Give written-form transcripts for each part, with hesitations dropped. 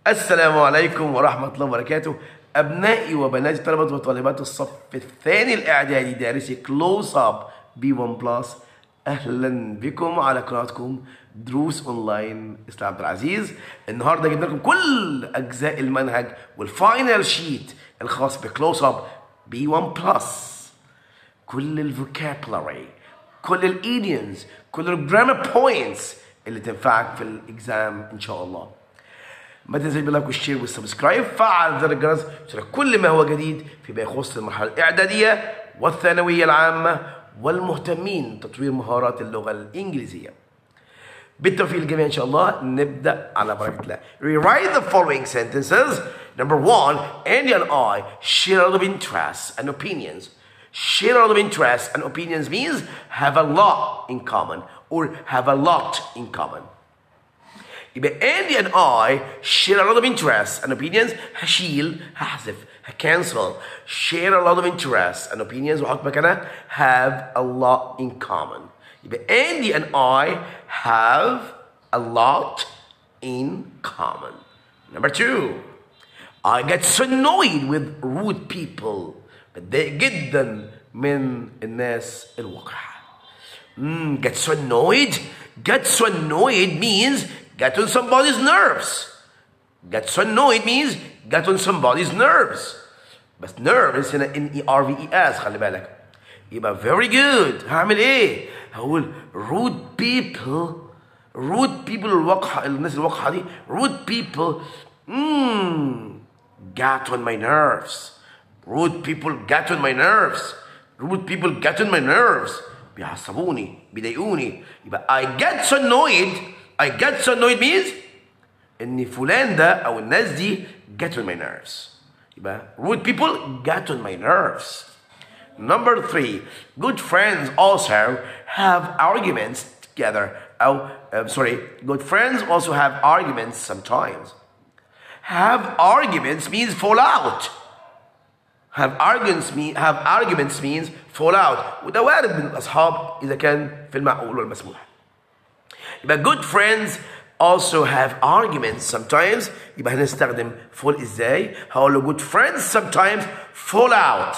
السلام عليكم ورحمة الله وبركاته. أبنائي وبناتي طلبة وطالبات الصف الثاني الإعدادي دارسي كلوز أب B1 بلس، أهلا بكم على قناتكم دروس أونلاين إسلام عبد العزيز. النهاردة جبنا لكم كل أجزاء المنهج والفاينل شيت الخاص بكلوز أب B1 بلس، كل الفوكابولاري، كل الإيديومز، كل الجرامر بوينتس اللي تنفعك في الإكزام إن شاء الله. ما تنساش باللايك والشير والسبسكرايب، فعل زر الجرس عشان كل ما هو جديد فيما يخص المرحله الاعداديه والثانويه العامه والمهتمين بتطوير مهارات اللغه الانجليزيه. بالتوفيق للجميع ان شاء الله. نبدا على بركه الله. Rewrite the following sentences. Number 1, Andy and I share a lot of interests and opinions. Share a lot of interests and opinions means have a lot in common or have a lot in common. يبقى Andy and I share a lot of interests and opinions. هشيل، هحذف، هكنسل. Share a lot of interests and opinions وحط مكانها have a lot in common. يبقى Andy and I have a lot in common. Number 2, I get so annoyed with rude people. بتضايق جدا من الناس الوقحة. Get so annoyed. Get so annoyed means get on somebody's nerves. Get so annoyed means get on somebody's nerves. بس nerves هنا N-E-R-V-E-S، خلي بالك. يبقى very good. هعمل ايه؟ هقول rude people. rude people الوقحة، الناس الوقحة دي rude people get on my nerves. rude people get on my nerves. rude people get on my nerves. بيعصبوني، بيضايقوني. يبقى I get so annoyed. I get so annoyed means إن فلان ده أو الناس دي get on my nerves. يبقى rude people get on my nerves. Number 3, good friends also have arguments together. Good friends also have arguments sometimes. Have arguments means fall out. have arguments means fall out. وده وارد من الأصحاب إذا كان في المعقول والمسموح. يبقى good friends also have arguments sometimes. يبقى هنستخدم fall ازاي؟ هقول له good friends sometimes fall out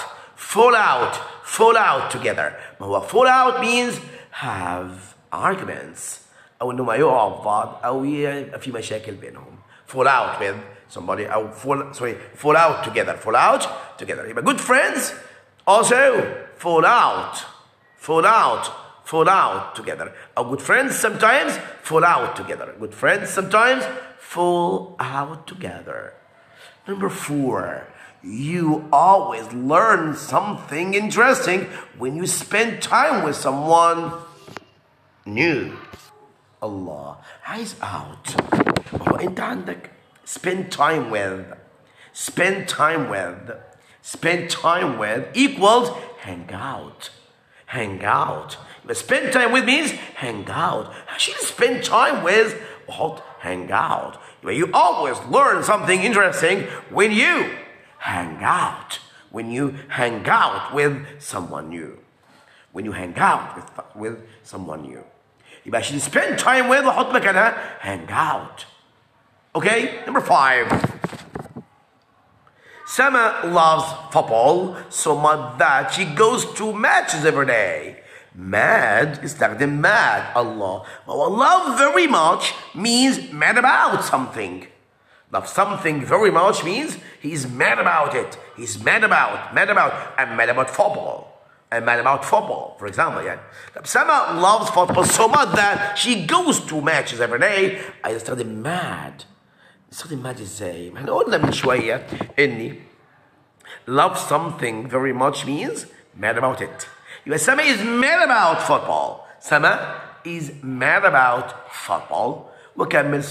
together. ما هو fall out means have arguments، أو إنهم يقعوا في بعض أو يبقى في مشاكل بينهم. fall out with somebody أو fall out together. يبقى good friends also fall out together. Or good friends sometimes fall out together. Good friends sometimes fall out together. Number 4, you always learn something interesting when you spend time with someone new. Allah, eyes out. هو أنت عندك spend time with equals hang out. But spend time with means hang out. She spend time with what? Hang out. You always learn something interesting when you hang out. When you hang out with someone new. with someone new. يبقى she spend time with وحط مكانها hang out. Okay? Number 5. Sama loves football so much that she goes to matches every day. Mad استخدم mad. Allah. Well, love very much means mad about something. Love something very much means he's mad about it. He's mad about. I'm mad about football. For example, yeah. Sama loves football so much that she goes to matches every day. I استخدم mad. استخدم mad ازاي؟ احنا قلنا من شوية اني love something very much means mad about it. يبقى Sama is mad about football. وكمل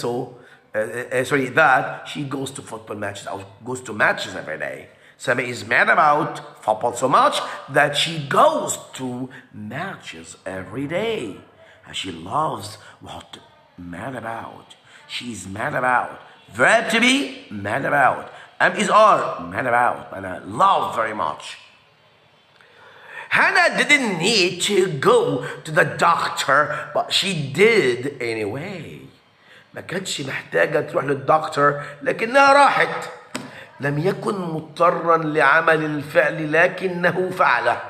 that she goes to football matches or goes to matches every day. Sama is mad about football so much that she goes to matches every day. She loves what? Mad about. She's mad about. Verb to be mad about. Is are mad about. And I love very much. Hannah didn't need to go to the doctor, but she did anyway. ما كانتش محتاجة تروح للدكتور لكنها راحت. لم يكن مضطرا لعمل الفعل لكنه فعله.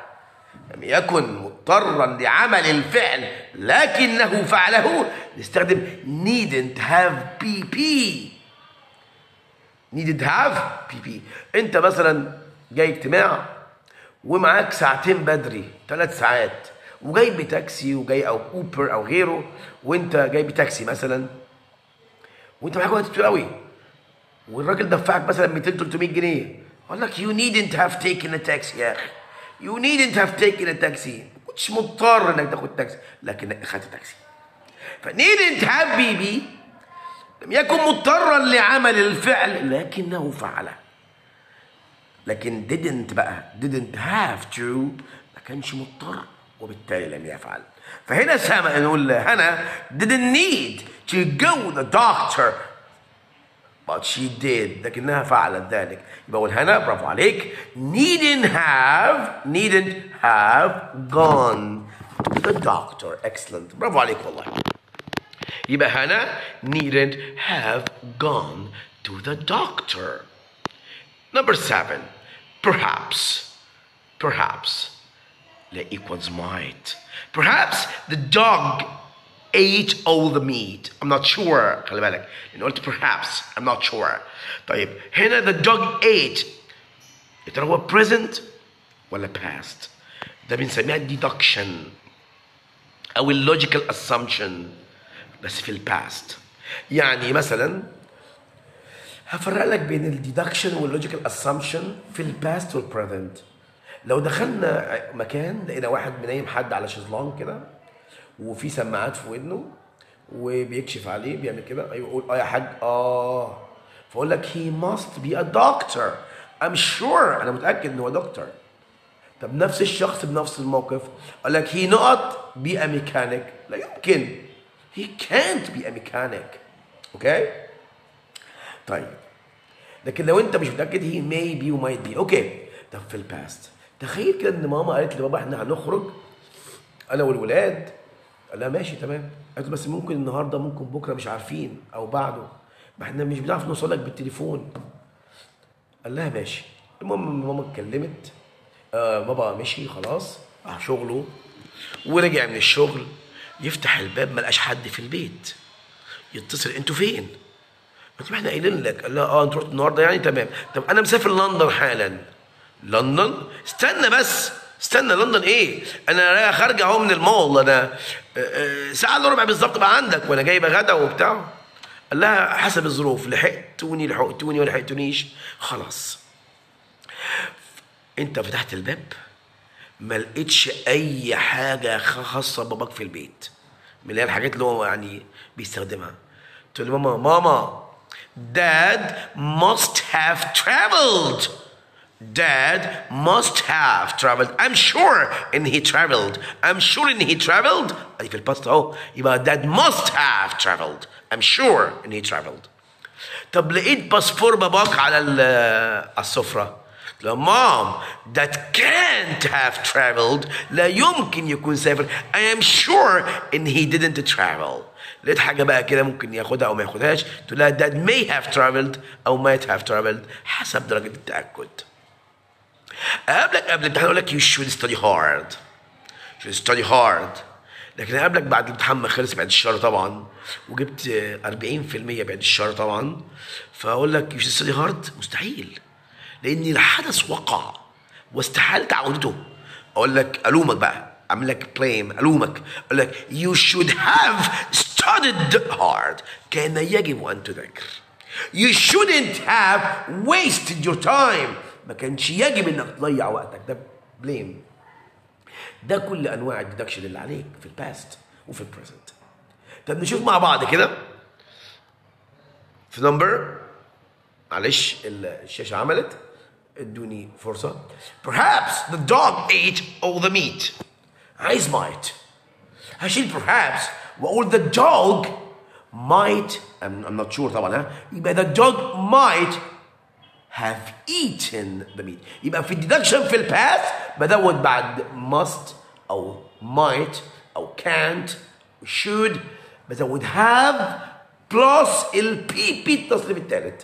لم يكن مضطرا لعمل الفعل لكنه فعله. نستخدم needn't have PP. needn't have PP. انت مثلا جاي اجتماع ومعاك ساعتين بدري 3 ساعات، وجاي بتاكسي وجاي او اوبر او غيره، وانت جاي بتاكسي مثلا وانت معاك وقت كتير قوي، والراجل دفعك مثلا 200 300 جنيه، اقول لك you needn't have taken a taxi يا اخي. you needn't have taken a taxi. ما كنتش مضطر انك تاخد تاكسي لكنك اخدت تاكسي. ف needn't have BB لم يكن مضطرا لعمل الفعل لكنه فعله. لكن didn't بقى didn't have to ما كانش مضطر وبالتالي لم يفعل. فهنا سامع نقول هنا didn't need to go to the doctor but she did، لكنها فعلت ذلك. يبقى اقول هنا برافو عليك needn't have gone to the doctor. excellent، برافو عليك والله. يبقى هنا needn't have gone to the doctor. Number 7. Perhaps لا equals might. Perhaps the dog ate all the meat. I'm not sure. خلي بالك لأن قلت perhaps I'm not sure. طيب هنا the dog ate، يا ترى هو present ولا past؟ ده بنسميها deduction أو logical assumption بس في الباست. يعني مثلا هفرق لك بين الديدكشن واللوجيكال اسامبشن في الباست والبريزنت. لو دخلنا مكان لقينا واحد منيم حد على شезлونج كده وفي سماعات في ودنه وبيكشف عليه بيعمل كده، ايوه يقول يا حاج فاقول لك he must be a doctor. I'm sure، انا متاكد ان هو دكتور. طب نفس الشخص بنفس الموقف اقول لك he not be a mechanic. لا يمكن، he can't be a mechanic. اوكي طيب لكن لو انت مش متاكد هي may be و might be. اوكي طب في الباست تخيل كده ان ماما قالت لبابا احنا هنخرج انا والولاد، قال لها ماشي تمام، قالت له بس ممكن النهارده ممكن بكره مش عارفين او بعده، ما احنا مش بنعرف نوصلك بالتليفون. قال لها ماشي. المهم ماما اتكلمت، بابا مشي خلاص راح شغله ورجع من الشغل يفتح الباب ما لقاش حد في البيت، يتصل انتوا فين؟ قلت له احنا قايلين لك. قال لها انت رحت النهارده يعني تمام. طب انا مسافر لندن حالا. لندن؟ استنى بس استنى، لندن ايه؟ انا خارج اهو من المول، انا ساعه الا ربع بالظبط بقى عندك وانا جايبه غدا وبتاع. قال لها حسب الظروف، لحقتوني ما لحقتونيش خلاص. انت فتحت الباب ما لقيتش اي حاجه خاصه باباك في البيت من اللي هي الحاجات اللي هو يعني بيستخدمها. تقول لي ماما Dad must have traveled. Dad must have traveled. I'm sure ان he traveled. I'm sure ان he traveled. ادي في الباست اهو، يبقى Dad must have traveled. I'm sure ان he traveled. طب لقيت باسبور باباك على السفرة. لا مام that can't have traveled. لا يمكن يكون سافر. I am sure ان he didn't travel. لقيت حاجة بقى كده ممكن ياخدها أو ما ياخدهاش، تقول لها that may have traveled أو might have traveled حسب درجة التأكد. قبل الامتحان أقول لك you should study hard. You should study hard. لكن أقابلك بعد الامتحان ما خلص بعد الشهر طبعا وجبت 40% بعد الشهر طبعا، فأقول لك you should study hard مستحيل، لأن الحدث وقع واستحالة عودته. أقول لك ألومك بقى، أعمل لك blame، ألومك، أقول لك you should have studied hard. كان يجب أن تذاكر. You shouldn't have wasted your time. ما كانش يجب إنك تضيع وقتك. ده blame. ده كل أنواع الديدكشن اللي عليك في الباست وفي البريزنت. طب نشوف مع بعض كده في نمبر، معلش الشاشة عملت، ادوني فرصة. Perhaps the dog ate all the meat. عايز might، هشيل perhaps واقول the dog might. I'm not sure طبعا يبقى the dog might have eaten the meat. يبقى في الديدكشن في الباست بدود بعد must او might او can't should بزود have بلس البي بي التصريف الثالث.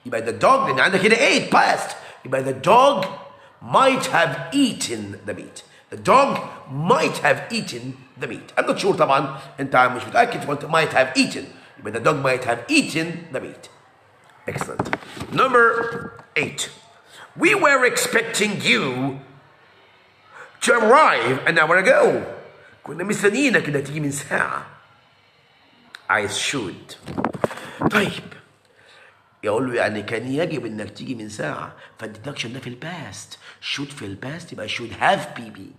يبقى the dog لان عندك هنا ate past، يبقى the dog might have eaten the meat. The dog might have eaten the meat. I'm not sure طبعا، انت مش متاكد فقلت might have eaten، يبقى the dog might have eaten the meat. Excellent. Number 8. We were expecting you to arrive an hour ago. كنا مستنيينك انك تيجي من ساعة. I should. طيب يقول له يعني كان يجب انك تيجي من ساعة، فالديدكشن ده في الباست. should في الباست يبقى should have بي بي.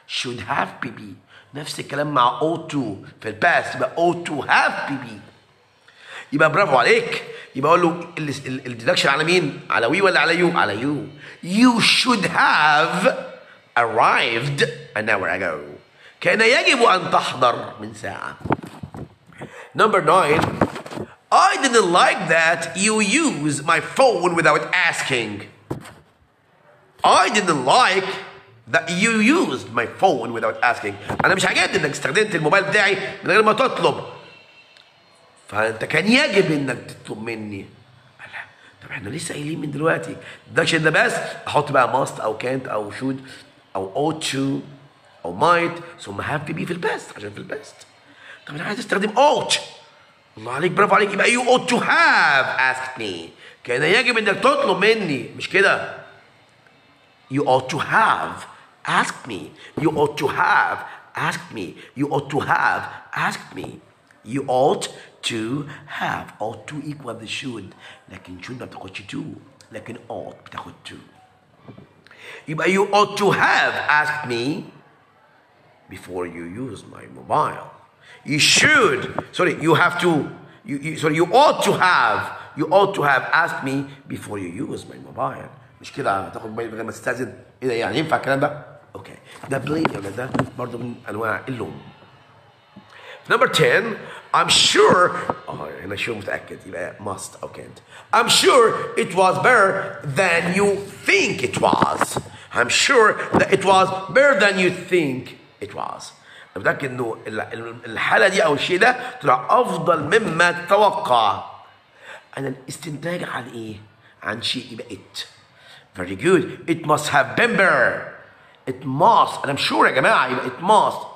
should have بي بي. نفس الكلام مع ought to في الباست يبقى ought to have بي بي. يبقى برافو عليك. يبقى اقول له الديدكشن على مين؟ على وي ولا على يو؟ على يو. You should have arrived an hour ago. كان يجب أن تحضر من ساعة. Number 9. I didn't like that you used my phone without asking. I didn't like that you used my phone without asking. أنا مش عاجبني إنك استخدمت الموبايل بتاعي من غير ما تطلب. فأنت كان يجب إنك تطلب مني. طب احنا لسه قايلين من دلوقتي الدكشن ده بس احط بقى must او can't او should او ought to او might ثم have to be في الباست عشان في الباست. طب انا عايز استخدم ought. الله عليك برافو عليك. يبقى you ought to have asked me. كان يجب انك تطلب مني مش كده. You ought to have asked me. You ought to have asked me. You ought to have asked me. You ought to have. ought to equal the should. لكن should ما بتاخدش to. لكن ought بتاخد to. يبقى you ought to have asked me before you use my mobile. You should. Sorry, you have to. You ought to have asked me before you use my mobile. مش كده هتاخد موبايل من غير ما تستأذن؟ ايه ده يعني ينفع الكلام ده؟ اوكي. ده بلين يا ولاد، ده برضه من انواع اللوم. Number 10. I'm sure. أنا sure متأكد يبقى must أو can't. I'm sure it was better than you think it was. I'm sure that it was better than you think it was. أنا متأكد إنه الحالة دي أو الشيء ده طلع أفضل مما تتوقع. أنا الاستنتاج عن إيه؟ عن شيء يبقى it. Very good. It must have been better. It must. أنا sure يا جماعة يبقى it must.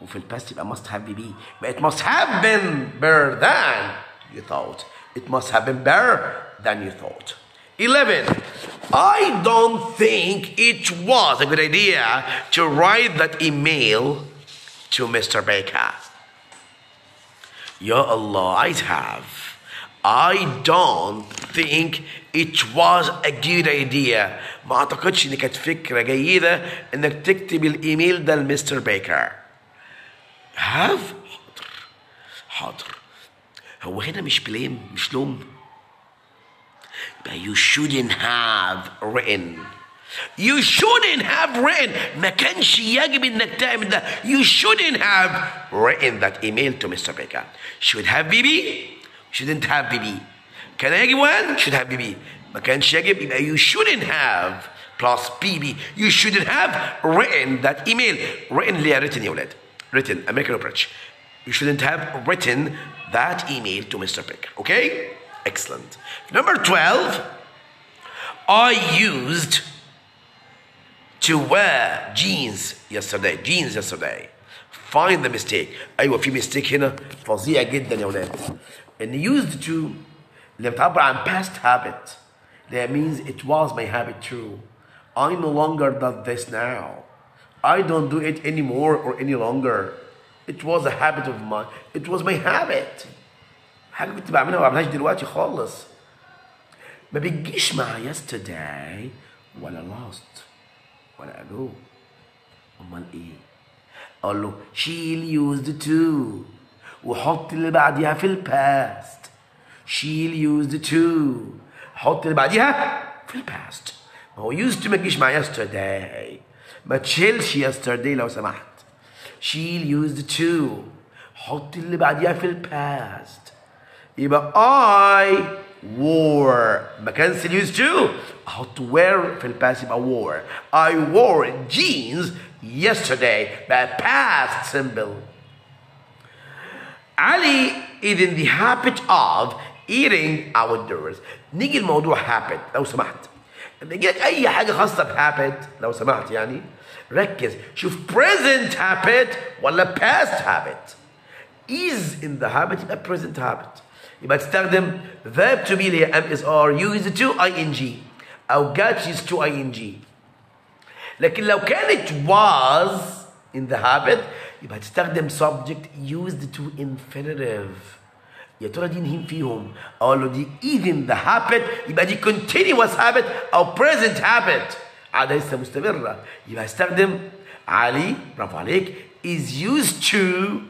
وفي الباست يبقى must have be. But it must have been better than you thought. It must have been better than you thought. 11. I don't think it was a good idea to write that email to Mr. Baker. Ya Allah, I have. I don't think it was a good idea. ما أعتقدش إن كانت فكرة جيدة إنك تكتب الإيميل ده لمستر بيكر. have حاضر. هو هنا مش بليم مش لوم. يبقى you shouldn't have written. You shouldn't have written. ما كانش يجب انك تعمل ده. You shouldn't have written that email to Mr. Baker. Should have BB. Shouldn't have BB. كان يجب when? Should have BB. ما كانش يجب يبقى you shouldn't have plus BB. You shouldn't have written that email. Written اللي هي written يا ولاد. Written American British. You shouldn't have written that email to Mr. Baker. Okay? Excellent. Number 12. I used to wear jeans yesterday. Jeans yesterday. Find the mistake. أيوة في mistake هنا فظيع جدا يا ولاد. And used to اللي بتعبر عن past habit. That means it was my habit too. I no longer do this now. I don't do it anymore or any longer. It was a habit of mine. It was my habit. حاجة كنت بعملها وما بعملهاش دلوقتي خالص. ما بتجيش مع yesterday ولا last ولا ago. أمال إيه؟ أقول له she'll used to وحط اللي بعديها في الباست. she'll used to حط اللي بعديها في الباست. ما هو used to ما تجيش مع yesterday. ما تشيلش yesterday لو سمحت. she'll used to حط اللي بعديها في الباست. يبقى I wore ما كانسل used to احط wear في الباست يبقى wore. I wore jeans yesterday بقى past simple. علي is in the habit of eating outdoors. نيجي الموضوع habit لو سمحت. لما يجي لك أي حاجة خاصة بhabit لو سمحت يعني ركز شوف present habit ولا past habit. is in the habit يبقى present habit. يبقى تستخدم verb to be اللي هي MSR used to ing أو got used to ing. لكن لو كانت was in the habit يبقى تستخدم subject used to infinitive. يا ترى دي نهين فيهم؟ اقول له دي is in the habit يبقى دي continuous habit او present habit عادة لسه مستمرة. يبقى هستخدم علي برافو عليك is used to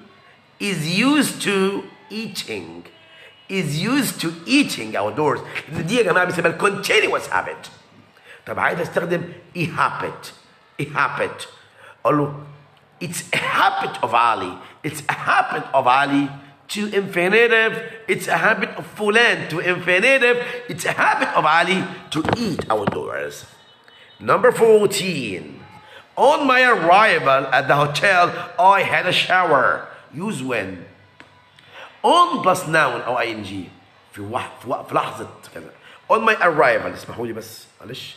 eating outdoors. دي يا جماعة بيسموها continuous habit. طب عايز استخدم a habit اقول له it's a habit of Ali to infinitive. It's a habit of fulan to infinitive. It's a habit of Ali to eat outdoors. Number 14. On my arrival at the hotel, I had a shower. Use when. On plus noun أو ing في لحظة كذا. On my arrival اسمحوا لي بس معلش.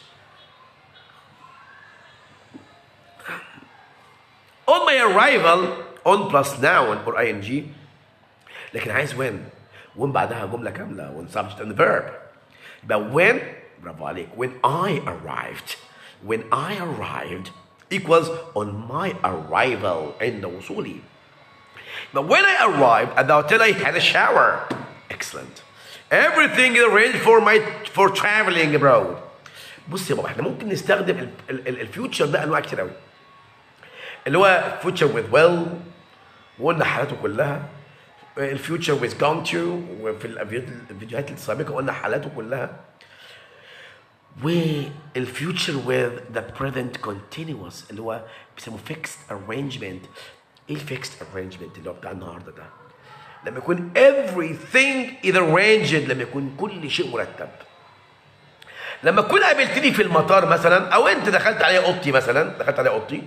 On my arrival on plus noun or ing. لكن عايز when بعدها جملة كاملة when subject and verb. يبقى when برافو عليك when I arrived equals on my arrival عند وصولي. But when I arrived at the hotel I had a shower. Excellent. Everything is arranged for traveling abroad. بص يا بابا احنا ممكن نستخدم الفيوتشر ده انواع كتير قوي. اللي هو future with will وقلنا حالاته كلها. الفيوتشر with going to وفي الفيديوهات السابقه قلنا حالاته كلها. والفيوتشر with the present continuous اللي هو بيسموه fixed arrangement. ايه الفيكست arrangement اللي هو بتاع النهارده ده؟ لما يكون everything is arranged لما يكون كل شيء مرتب. لما تكون قابلتني في المطار مثلا او انت دخلت عليا اوضتي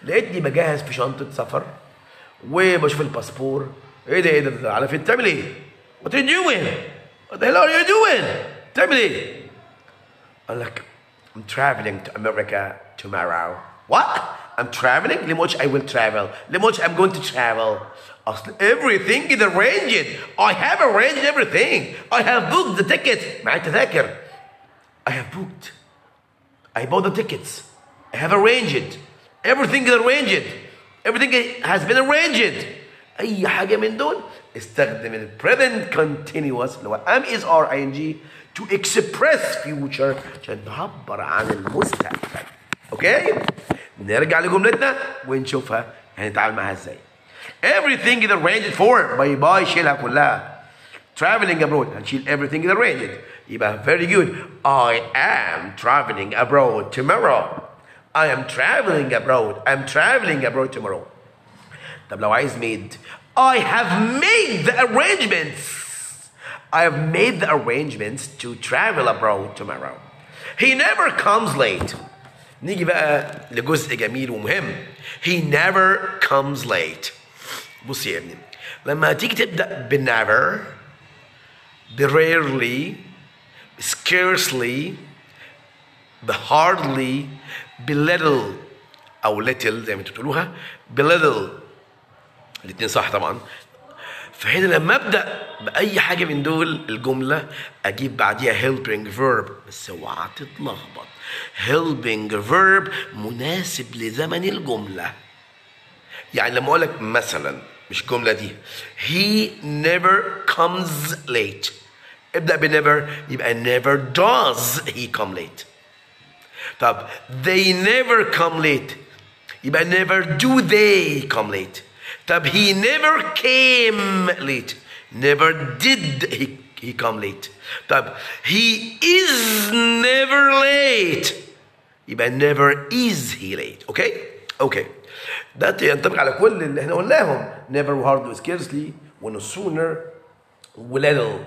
لقيتني بجهز في شنطه سفر وبشوف الباسبور. ايه ده على فين بتعمل ايه؟ What are you doing? What the hell are you doing? بتعمل ايه؟ قال لك I'm traveling to America tomorrow. What? I'm traveling? لموش I will travel. لموش I'm going to travel. أصل everything is arranged. I have arranged everything. I have booked the tickets. معايا تذاكر. I have booked. I bought the tickets. I have arranged. Everything is arranged. Everything has been arranged. أي حاجة من دول استخدم ال present continuous اللي هو am is or ing to express future عشان تعبر عن المستقبل. اوكي؟ نرجع لجملتنا ونشوفها هنتعامل معاها ازاي. Everything is arranged for باي شيلها كلها. Traveling abroad هنشيل everything is arranged. يبقى very good. I am traveling abroad tomorrow. I am traveling abroad. I'm traveling abroad tomorrow. طب لو عايز made I have made the arrangements. I have made the arrangements to travel abroad tomorrow. He never comes late. نيجي بقى لجزء جميل ومهم. He never comes late. بص يا ابني لما تيجي تبدأ ب never ب rarely scarcely ب hardly ب little أو little زي ما انتوا بتقولوها ب little الاتنين صح طبعا. فهنا لما ابدا باي حاجه من دول الجمله اجيب بعديها helping verb بس اوعى تتلخبط. helping verb مناسب لزمن الجمله. يعني لما اقول لك مثلا مش الجمله دي he never comes late ابدا ب never يبقى never does he come late. طب they never come late يبقى never do they come late. طب he never came late never did he come late. طب he is never late يبقى never is he late. اوكي ده ينطبق على كل اللي احنا قلناهم never وhard وscarcely وno sooner ولittle.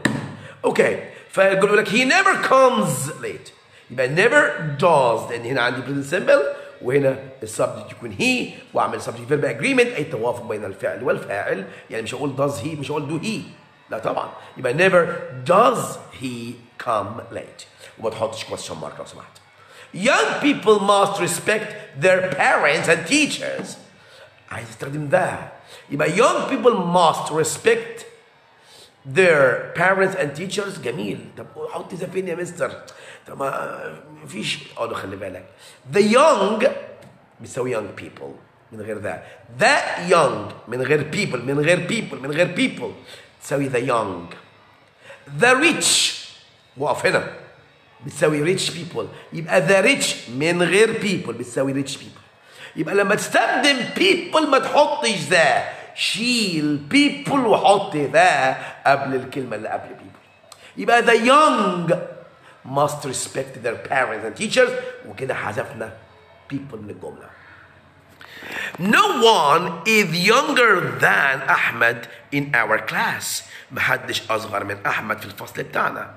اوكي فالجمله يقول لك he never comes late يبقى never does لان هنا عندي present simple وهنا السبجكت يكون هي، واعمل سبجكت فيرب اجريمنت اي توافق بين الفعل والفاعل. يعني مش هقول does he، مش هقول do he، لا طبعا. يبقى never does he come late، وما تحطش question mark لو سمحت. Young people must respect their parents and teachers. عايز استخدم ده. يبقى young people must respect their parents and teachers. جميل. طب حط ده فين يا مستر؟ طب ما فيش. خلي بالك the young بيساوي young people من غير ذا. the young من غير people، من غير people، من غير people تساوي the young. the rich وقف هنا بتساوي rich people. يبقى the rich من غير people بتساوي rich people. يبقى لما تستخدم people ما تحطش ذا، شيل people وحط ذا قبل الكلمة اللي قبل people. يبقى the young must respect their parents and teachers، وكده حذفنا people من الجملة. No one is younger than أحمد in our class. محدش أصغر من أحمد في الفصل بتاعنا.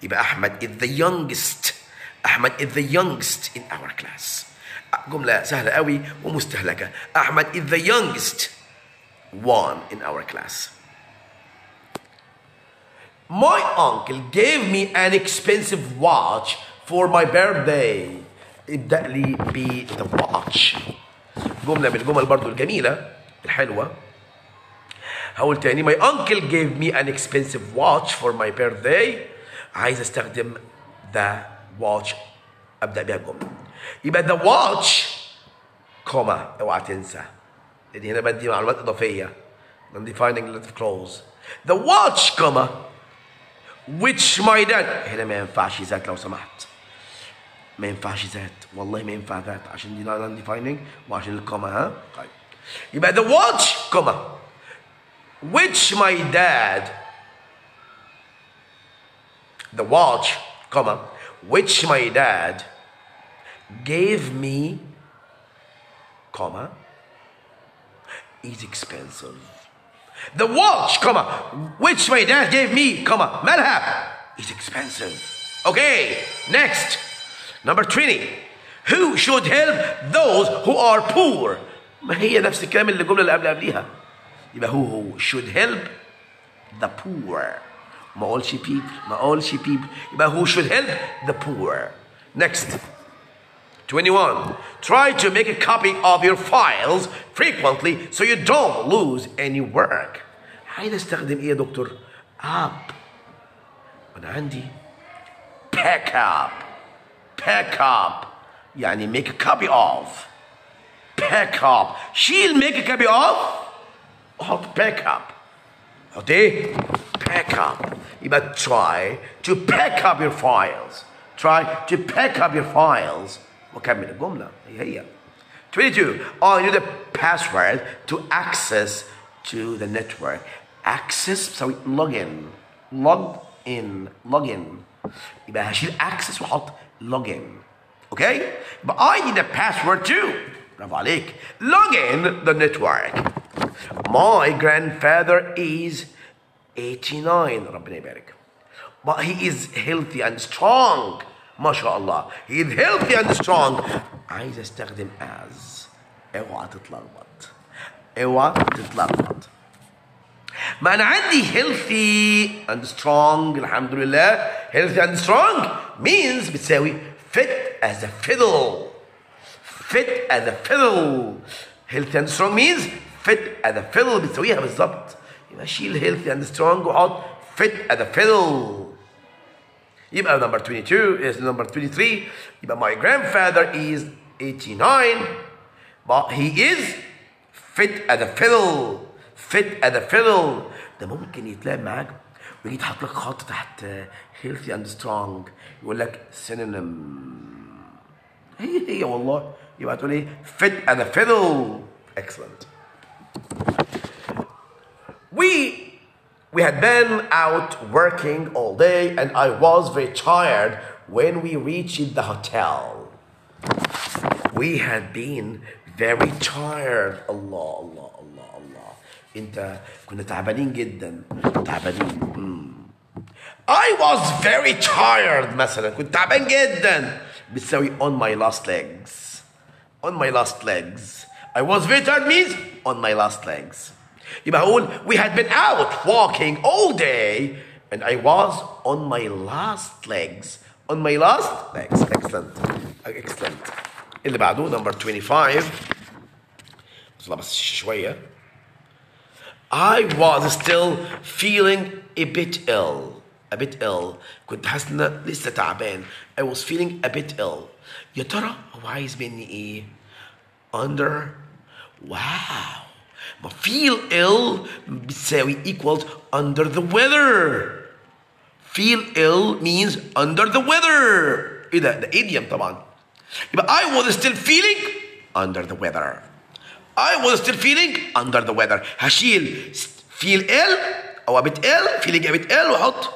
يبقى أحمد is the youngest. أحمد is the youngest in our class. جملة سهلة قوي ومستهلكة. أحمد is the youngest one in our class. My uncle gave me an expensive watch for my birthday. ابدأ لي ب the watch. جملة من الجمل برضو الجميلة الحلوة. هقول تاني my uncle gave me an expensive watch for my birthday. عايز استخدم the watch ابدأ بيها الجملة. يبقى the watch كوما اوعى تنسى لان هنا بدي معلومات اضافية. I'm defining relative clause. The watch كوما which my dad. هنا ما ينفعش ذات لو سمحت، ما ينفعش ذات، والله ما ينفع ذات عشان دي non defining وعشان الكوما. ها طيب يبقى the watch كوما which my dad. The watch comma which my dad gave me comma is expensive. The watch comma which my dad gave me comma مالها is expensive. Okay, next number 20. Who should help those who are poor. ما هي نفس الكلام اللي الجملة اللي قبلها. يبقى who should help the poor. ما اقولش people، ما اقولش people. يبقى who should help the poor. Next 21. Try to make a copy of your files frequently so you don't lose any work. عايز استخدم ايه يا دكتور؟ up. وانا عندي pack up. pack up يعني make a copy of. pack up. شيل make a copy of وحط pack up. حط ايه؟ pack up. يبقى try to pack up your files. try to pack up your files. وكمل الجملة هي 22. I need a password to access to the network. access بتساوي login. log in. يبقى هشيل access وحط login. okay؟ يبقى I need a password too. برافو عليك. login the network. My grandfather is 89. ربنا يبارك. But he is healthy and strong. ما شاء الله. He is healthy and strong. عايز استخدم as. اوعى تتلخبط. اوعى تتلخبط. ما انا عندي healthy and strong الحمد لله. healthy and strong means بتساوي fit as a fiddle. fit as a fiddle. healthy and strong means fit as a fiddle بتساويها بالظبط. يبقى شيل healthy and strong وحط fit as a fiddle. يبقى number 22 is number 23. يبقى my grandfather is 89 but he is fit as a fiddle. fit as a fiddle. ده ممكن يتلاقي معاك ويجي يتحط لك خط تحت healthy and strong يقول لك synonym. هي والله. يبقى تقول ايه؟ fit as a fiddle. excellent. We had been out working all day and I was very tired when we reached the hotel. We had been very tired. Allah Allah Allah Allah. انت كنا تعبانين جدا. تعبانين. I was very tired مثلا. كنت تعبان جدا. بتساوي on my last legs. on my last legs. I was very tired means on my last legs. يبقى هقول we had been out walking all day and I was on my last legs. On my last legs. Excellent. Excellent. اللي بعده number 25. بس شوية. I was still feeling a bit ill. A bit ill. كنت حاسس إن لسه تعبان. I was feeling a bit ill. يا ترى هو عايز مني إيه؟ Under. Wow. ما feel ill بتساوي equals under the weather. Feel ill means under the weather. إيه ده idiom طبعا. يبقى I was still feeling under the weather. I was still feeling under the weather. هشيل feel ill أو a bit ill, feeling a bit ill وأحط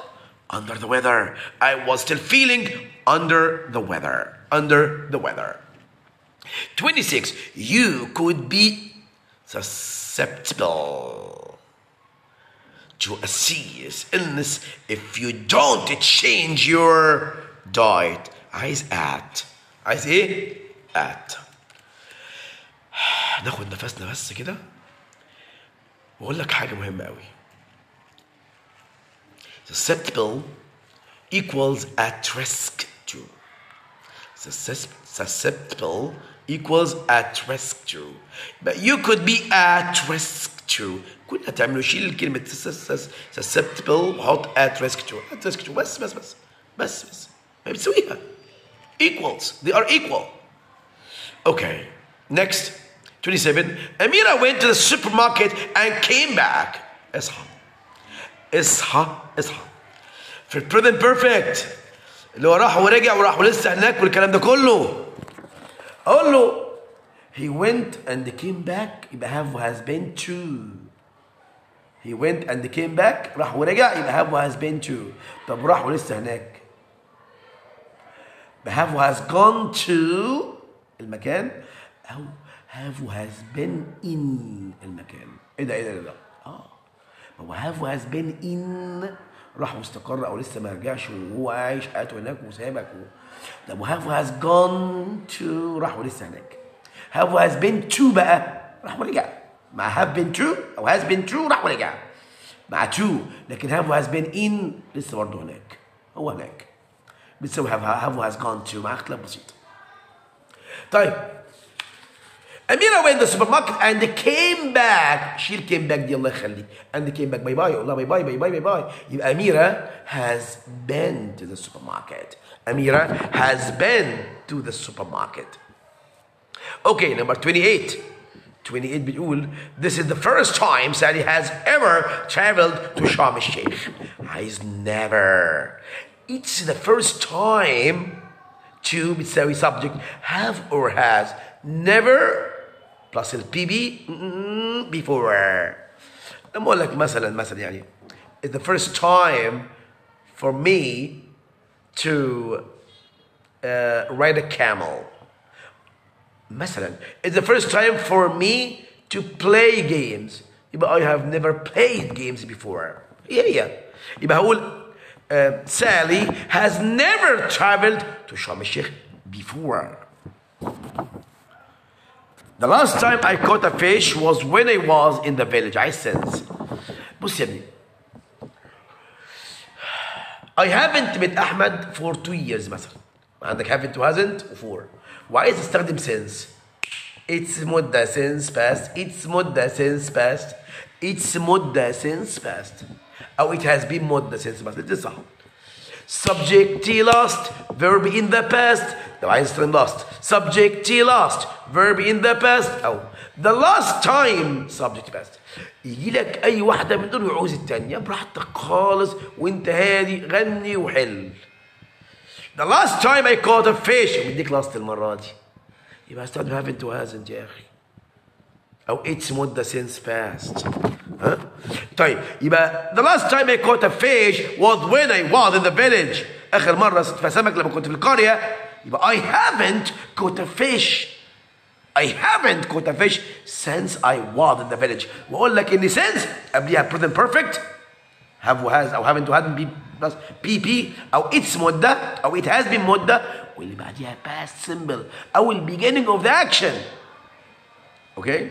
under the weather. I was still feeling under the weather. Under the weather. 26. You could be susceptible to a serious illness if you don't change your diet. عايز ايه؟ ناخد نفسنا بس كده واقول لك حاجه مهمه قوي. Susceptible equals at risk to. Susceptible equals at risk to. But you could be at risk to. كنا تعملوا شيل كلمة susceptible وحط at risk to. At risk to بس ما بتسويها. Equals. They are equal. Okay. Next. 27. Amira went to the supermarket and came back. اصحى. في present perfect. اللي هو راح ورجع وراح ولسه هناك والكلام ده كله. اقول له he went and came back يبقى have has been to. He went and came back راح ورجع يبقى have has been to. طب راح ولسه هناك. have has gone to المكان أو have has been in المكان. إيه ده؟ هو have has been in راح واستقر أو لسه ما رجعش وهو عايش حياته هناك وسابك طب have has gone to راح ولسه هناك. have has been to بقى راح ورجع مع have been to أو has been to راح ورجع مع to لكن have has been in لسه برضه هناك هو هناك بتسوي have has gone to مع اختلاف بسيط. طيب Amira went to the supermarket and came back. شيل came back دي الله يخليك. And came back باي باي. الله باي باي باي باي باي باي. يبقى Amira has been to the supermarket. Amira has been to the supermarket. Okay, number 28. 28 بتقول this is the first time Sally has ever traveled to Sharm el-Sheikh. عايز never. It's the first time to بتساوي subject have or has. Never plus الPB before. لما أقول لك مثلا يعني it's the first time for me to ride a camel. مثلا it's the first time for me to play games. يبقى I have never played games before. هي يبقى هقول Sally has never traveled to Sharm el-Sheikh before. The last time I caught a fish was when I was in the village. عايز sense. بص يا ابني. I haven't met أحمد for 2 years مثلا. عندك haven't و hasn't و for. وعايز استخدم since. It's مدة since past. It's مدة since past. It's مدة since past. أو it has been مدة since past. ده صح. Subject T last. Verb in the past. لو عايز استخدم last. Subject T last. Verb in the past. أو the last time. Subject past. يجي لك أي واحدة من دول ويعوز التانية براحتك خالص وأنت هادي غني وحل. The last time I caught a fish. بديك last المرة دي. يبقى استخدم haven't و hasn't يا أخي. أو it's مدة since past. ها؟ طيب يبقى the last time I caught a fish was when I was in the village. آخر مرة صدت سمك لما كنت في القرية. يبقى I haven't caught a fish. I haven't caught a fish since I was in the village. وأقول لك إن since قبليها present perfect have و has أو haven't و hadn't be plus PP أو it's مدة أو it has been مدة واللي بعديها past simple او ال beginning of the action. اوكي؟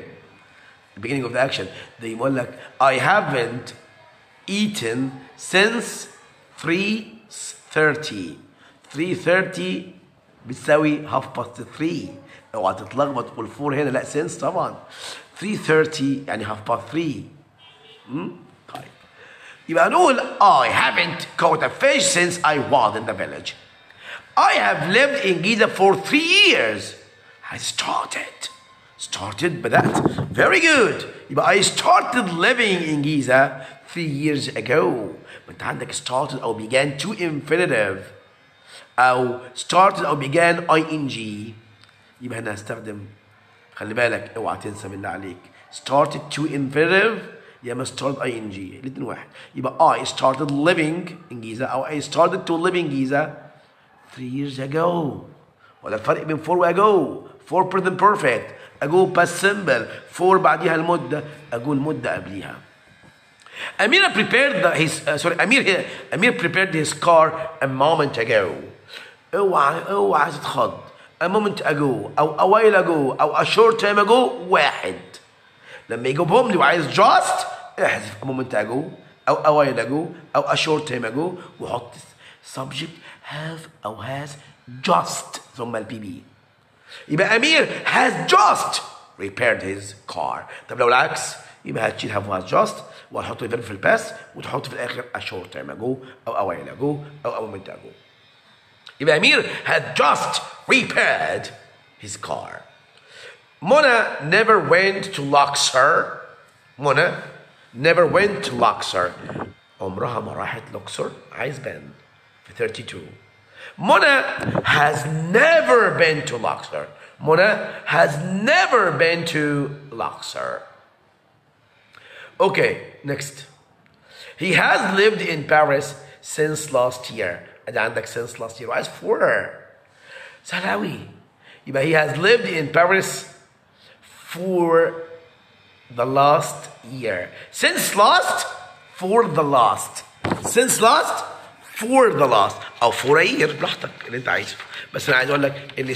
the beginning of the action زي ما اقول لك I haven't eaten since 3:30. 3:30 بتساوي half past 3. اوعى تتلخبط تقول 4 هنا، لا since طبعا. 3:30 يعني half past 3. طيب يبقى نقول I haven't caught a fish since I was in the village. I have lived in Giza for 3 years. I started بدأت. Very good. يبقى I started living in Giza 3 years ago. ما انت عندك started او began to infinitive او started او began ing. يبقى هنا هستخدم، خلي بالك اوعى تنسى بالله عليك، started to infinitive يا اما started ing، الاثنين واحد. يبقى I started living in Giza او I started to live in Giza 3 years ago. ولا الفرق بين for و ago؟ for present perfect، ago past simple، for بعديها المدة، ago المدة قبليها. Amir prepared his car a moment ago. اوعى تتخض. a moment ago او a while ago او a short time ago واحد. لما يجيبهم لي وعايز just احذف a moment ago او a while ago او a short time ago وحط subject have او has just ثم البي بي. يبقى أمير has just repaired his car. طب لو العكس يبقى هتشيل have has just وهتحط الفيرب في الباست وتحط في الآخر a short time ago أو a while ago أو a moment ago. يبقى أمير had just repaired his car. Mona never went to Luxor. Mona never went to Luxor. عمرها ما راحت لوكسور. عايز بان في 32. Mona has never been to Luxor. Mona has never been to Luxor. Okay, next. He has lived in Paris since last year. أدي عندك since last year وعايز for. سهل أوي. يبقى he has lived in Paris for the last year. Since last, for the last. Since last, for the last. أو for a year براحتك اللي أنت عايزه. بس أنا عايز أقول لك إن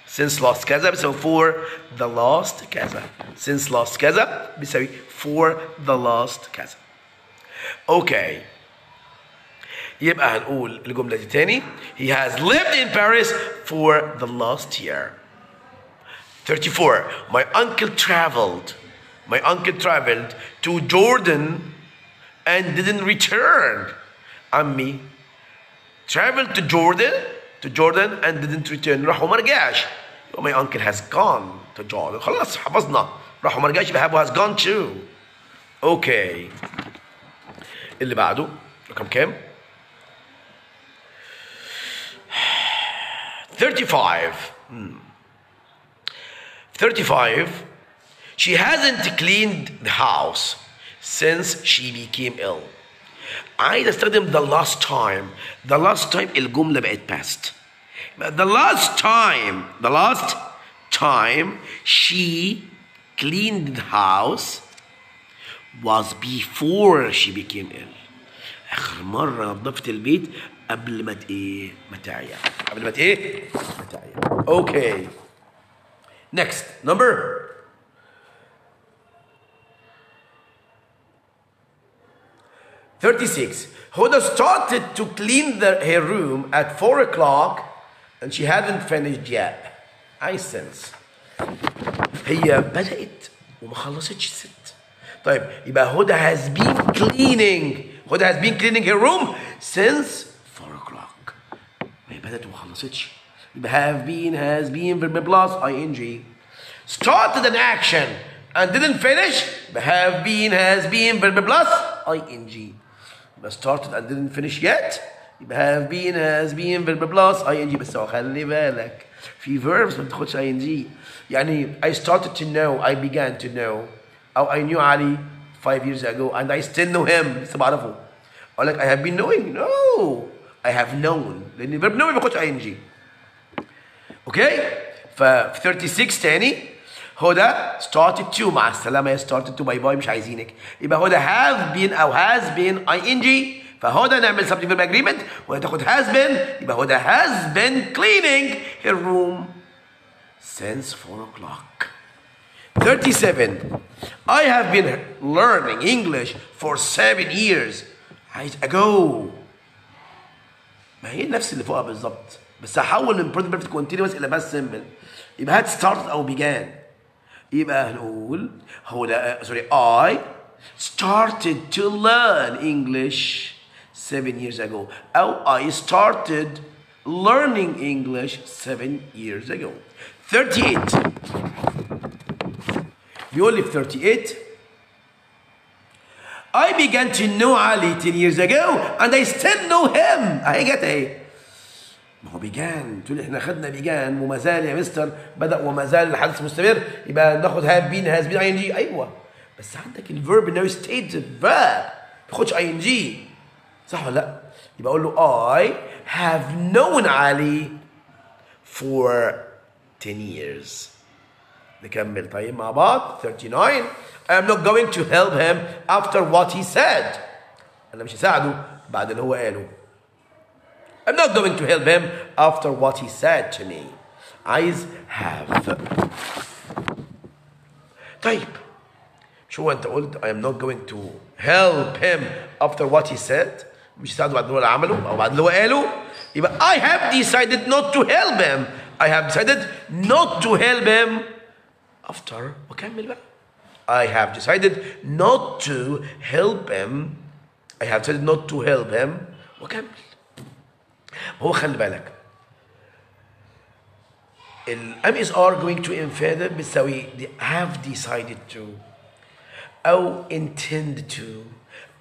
since last كذا بيساوي for the last كذا. Since last كذا بيساوي for the last كذا. Okay. يبقى هنقول الجملة دي تاني. He has lived in Paris for the last year. 34. My uncle traveled to Jordan and didn't return. عمي traveled to Jordan and didn't return. راح وما رجعش. My uncle has gone to Jordan. خلاص حفظنا. راح وما رجعش يبقى has gone to. Okay. اللي بعده رقم كام؟ 35. 35. She hasn't cleaned the house since she became ill. عايز استخدم the last time. The last time الجملة بقت past. The last time she cleaned the house was before she became ill. آخر مرة نظفت البيت قبل ما تعيا. Okay. Next, number 36. Huda started to clean her room at 4 o'clock and she hadn't finished yet. I sense. هي بدأت وما خلصتش الست. طيب يبقى Huda has been cleaning her room since 4 o'clock. هي بدأت وما خلصتش. يبقى have been, has been, verb plus ing. Started an action and didn't finish. يبقى have been, has been, verb plus ing. يبقى started and didn't finish yet. يبقى have been, has been, verb plus ing. بس خلي بالك في verbs ما بتاخدش ing. يعني I started to know, I began to know, أو I knew Ali 5 years ago and I still know him. لسه بعرفه. أقول لك I have been knowing. No, I have known. لأن verb know ما بياخدش ing. اوكي ف 36 تاني. هدى started to مع السلامة. started to باي باي مش عايزينك. يبقى هدى have been أو has been ing فهدى نعمل subject verb agreement وتاخد has been يبقى هدى has been cleaning her room since 4 o'clock. 37 I have been learning English for 7 years ago. ما هي نفس اللي فوقها بالظبط بس هحول من present perfect continuous الى past simple. يبقى had started او began. يبقى هنقول I started to learn English 7 years ago أو I started learning English 7 years ago. 38 بيقول لي في 38 I began to know Ali 10 years ago and I still know him. اهي جت اهي. ما هو began تقول احنا خدنا began وما زال يا مستر بدأ وما زال الحدث مستمر يبقى ناخد have been has been ing. ايوه بس عندك الفيرب انه stated verb ما تاخدش ing صح ولا لا؟ يبقى اقول له I have known Ali for 10 years. نكمل طيب مع بعض. 39 I am not going to help him after what he said. انا مش هساعده بعد اللي هو قاله. I'm not going to help him after what he said to me. عايز have. طيب شو هو انت قلت I am not going to help him after what he said مش هساعده بعد اللي هو عمله او بعد اللي هو قاله يبقى I have decided not to help him. I have decided not to help him after وكمل بقى. I have decided not to help him. I have decided not to help him وكمل. هو خلي بالك ال am is are going to infinitive بتساوي have decided to أو intend to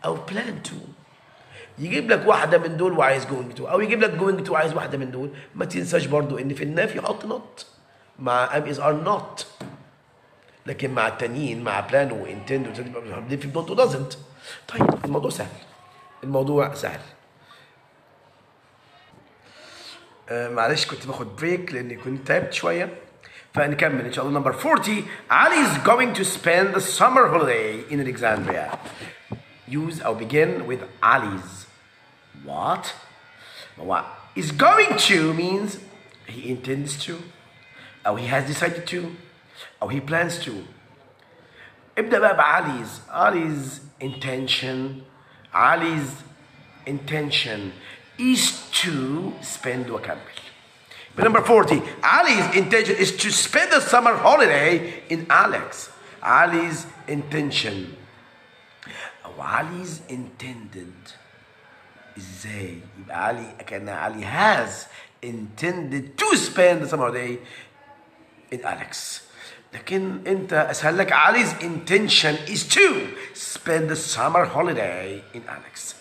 أو plan to. يجيب لك واحدة من دول وعايز going to أو يجيب لك going to وعايز واحدة من دول. ما تنساش برضو إن في النفي حط not مع am is are not لكن مع التانيين مع plan و intend في not و doesn't. طيب الموضوع سهل. الموضوع سهل. معلش كنت باخد بريك لاني كنت تعبت شويه فنكمل ان شاء الله. نمبر 40 Ali is going to spend the summer holiday in Alexandria. Use or begin with Ali's. What? What is going to means he intends to or he has decided to or he plans to. ابدأ بقى بعلي's. Ali's intention. Ali's intention is to spend وكمل. But number 40 Ali's intention is to spend the summer holiday in Alex. Ali's intention أو Ali's intended ازاي يبقى علي كأن علي has intended to spend the summer holiday in Alex. لكن انت اسهل لك Ali's intention is to spend the summer holiday in Alex.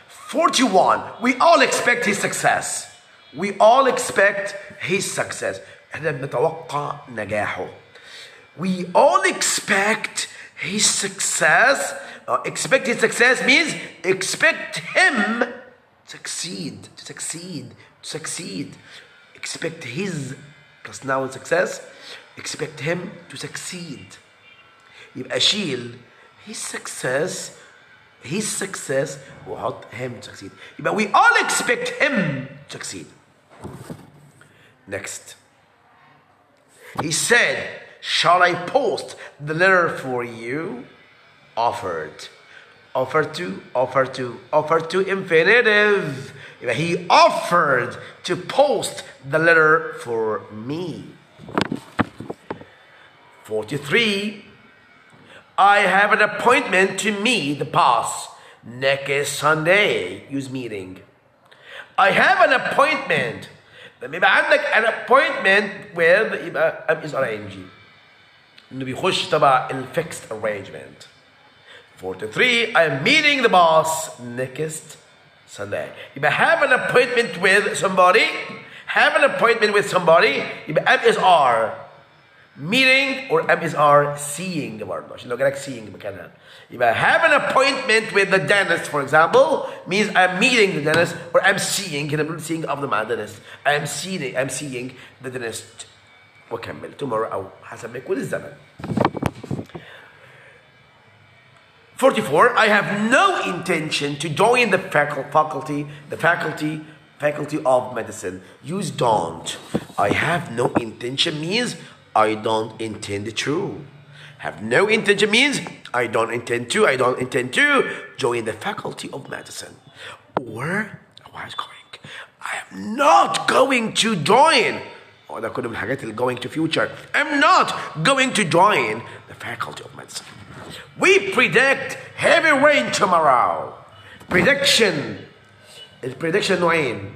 41 we all expect his success. We all expect his success. احنا بنتوقع نجاحه. We all expect his success. Expect his success means expect him succeed, to succeed, to succeed. Expect his plus noun success. Expect him to succeed. يبقى شيل his success وحط him to succeed. يبقى we all expect him to succeed. Next. He said, shall I post the letter for you? Offered. Offer to infinitive. يبقى he offered to post the letter for me. 43 I have an appointment to meet the boss next Sunday. Use meeting. I have an appointment. لما يبقى عندك an appointment with يبقى is ing انه بيخش تبع ال fixed arrangement. 43 I am meeting the boss next Sunday. يبقى have an appointment with somebody. Have an appointment with somebody يبقى am is are. Meeting or am is are seeing برضه عشان لو جالك seeing مكانها. يبقى have an appointment with the dentist for example means I'm meeting the dentist or I'm seeing كده بنقول seeing of the dentist. I'm seeing the dentist. وكمل tomorrow أو حسب ما يكون الزمن. 44. I have no intention to join the faculty of medicine. Use don't. I have no intention means I don't intend to. Have no intention means I don't intend to join the faculty of medicine. Or I was going. I am not going to join. ده كله من الحاجات اللي going to future. I'm not going to join the faculty of medicine. We predict heavy rain tomorrow. Prediction. الprediction نوعين.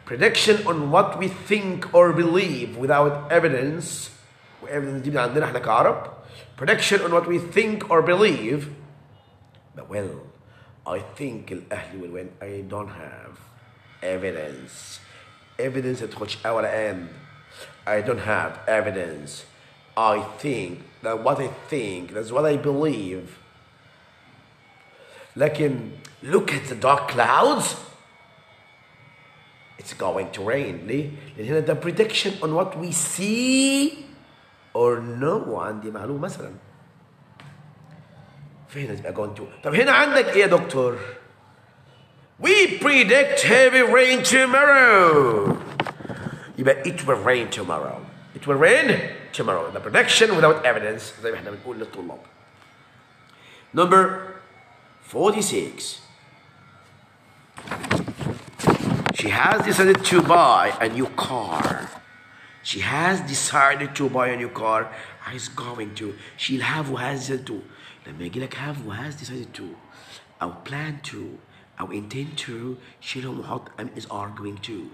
Prediction on what we think or believe without evidence. Evidence دي من عندنا احنا كعرب. Prediction on what we think or believe. But well, I think الأهلي will win. I don't have evidence. Evidence تخش أول and. I don't have evidence. I think that what I think, that's what I believe. لكن look at the dark clouds. It's going to rain. ليه؟ لأن هنا the prediction on what we see or know. عندي معلومة مثلا. فهنا تبقى going to. طب هنا عندك إيه يا دكتور؟ We predict heavy rain tomorrow. يبقى it will rain tomorrow. It will rain tomorrow. The prediction without evidence زي ما احنا بنقول للطلاب. Number 46. She has decided to buy a new car. She has decided to buy a new car. Is going to. She'll have وhas decided to. لما يجي لك have وhas decided to أو plan to أو intend to شيلهم وحط is are going to.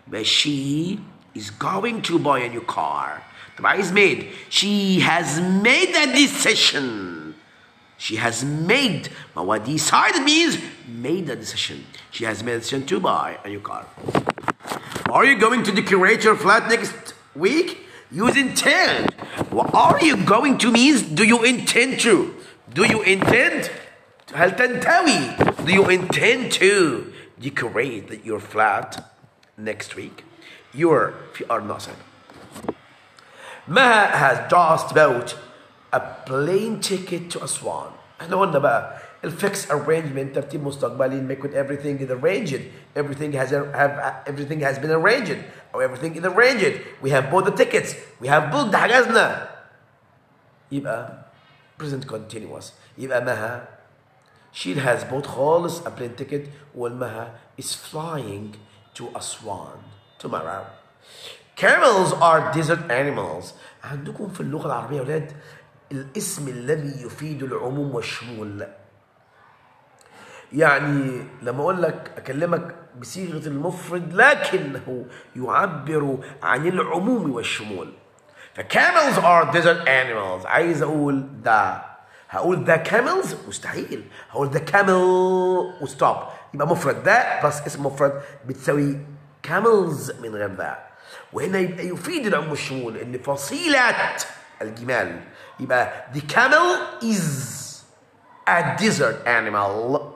But she is going to buy a new car. طبعا is made. She has made a decision. She has made. What decided means made a decision. She has made a decision to buy a new car. Are you going to decorate your flat next week? Use intend. What are you going to means do you intend to? Do you intend? هل تنتوي? Do you intend to decorate your flat next week? Your are not. Maha has just bought a plane ticket to Aswan. احنا قلنا بقى الفix arrangement ترتيب مستقبلي make with everything is arranged. Everything has been arranged or everything is arranged. We have bought the tickets. We have booked حجزنا. يبقى present continuous. يبقى مها she has bought خالص a plane ticket والمها is flying to Aswan tomorrow. Camels are desert animals. عندكم في اللغة العربية يا ولاد الاسم الذي يفيد العموم والشمول. يعني لما اقول لك اكلمك بصيغة المفرد لكنه يعبر عن العموم والشمول. فcamels are desert animals. عايز اقول ده هقول ده camels مستحيل. هقول ده camel وستوب يبقى مفرد ده بلس اسم مفرد بتساوي camels من غير ده. وهنا يبقى يفيد العموم والشمول ان فصيلة الجمال يبقى the camel is a desert animal.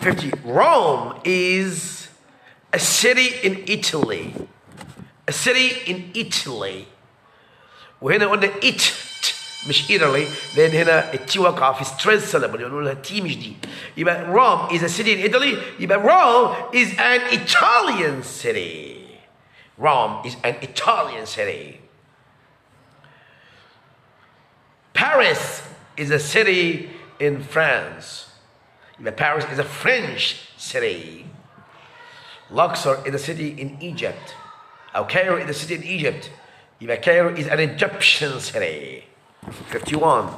50. Rome is a city in Italy. A city in Italy. وهنا قلنا it مش Italy لأن هنا التي واقعة في stress syllable يقولوا لها تي مش دي. يبقى Rome is a city in Italy. يبقى Rome is an Italian city. Rome is an Italian city. Paris is a city in France. Paris is a French city. Luxor is a city in Egypt. Cairo is a city in Egypt. Cairo is an Egyptian city. 51.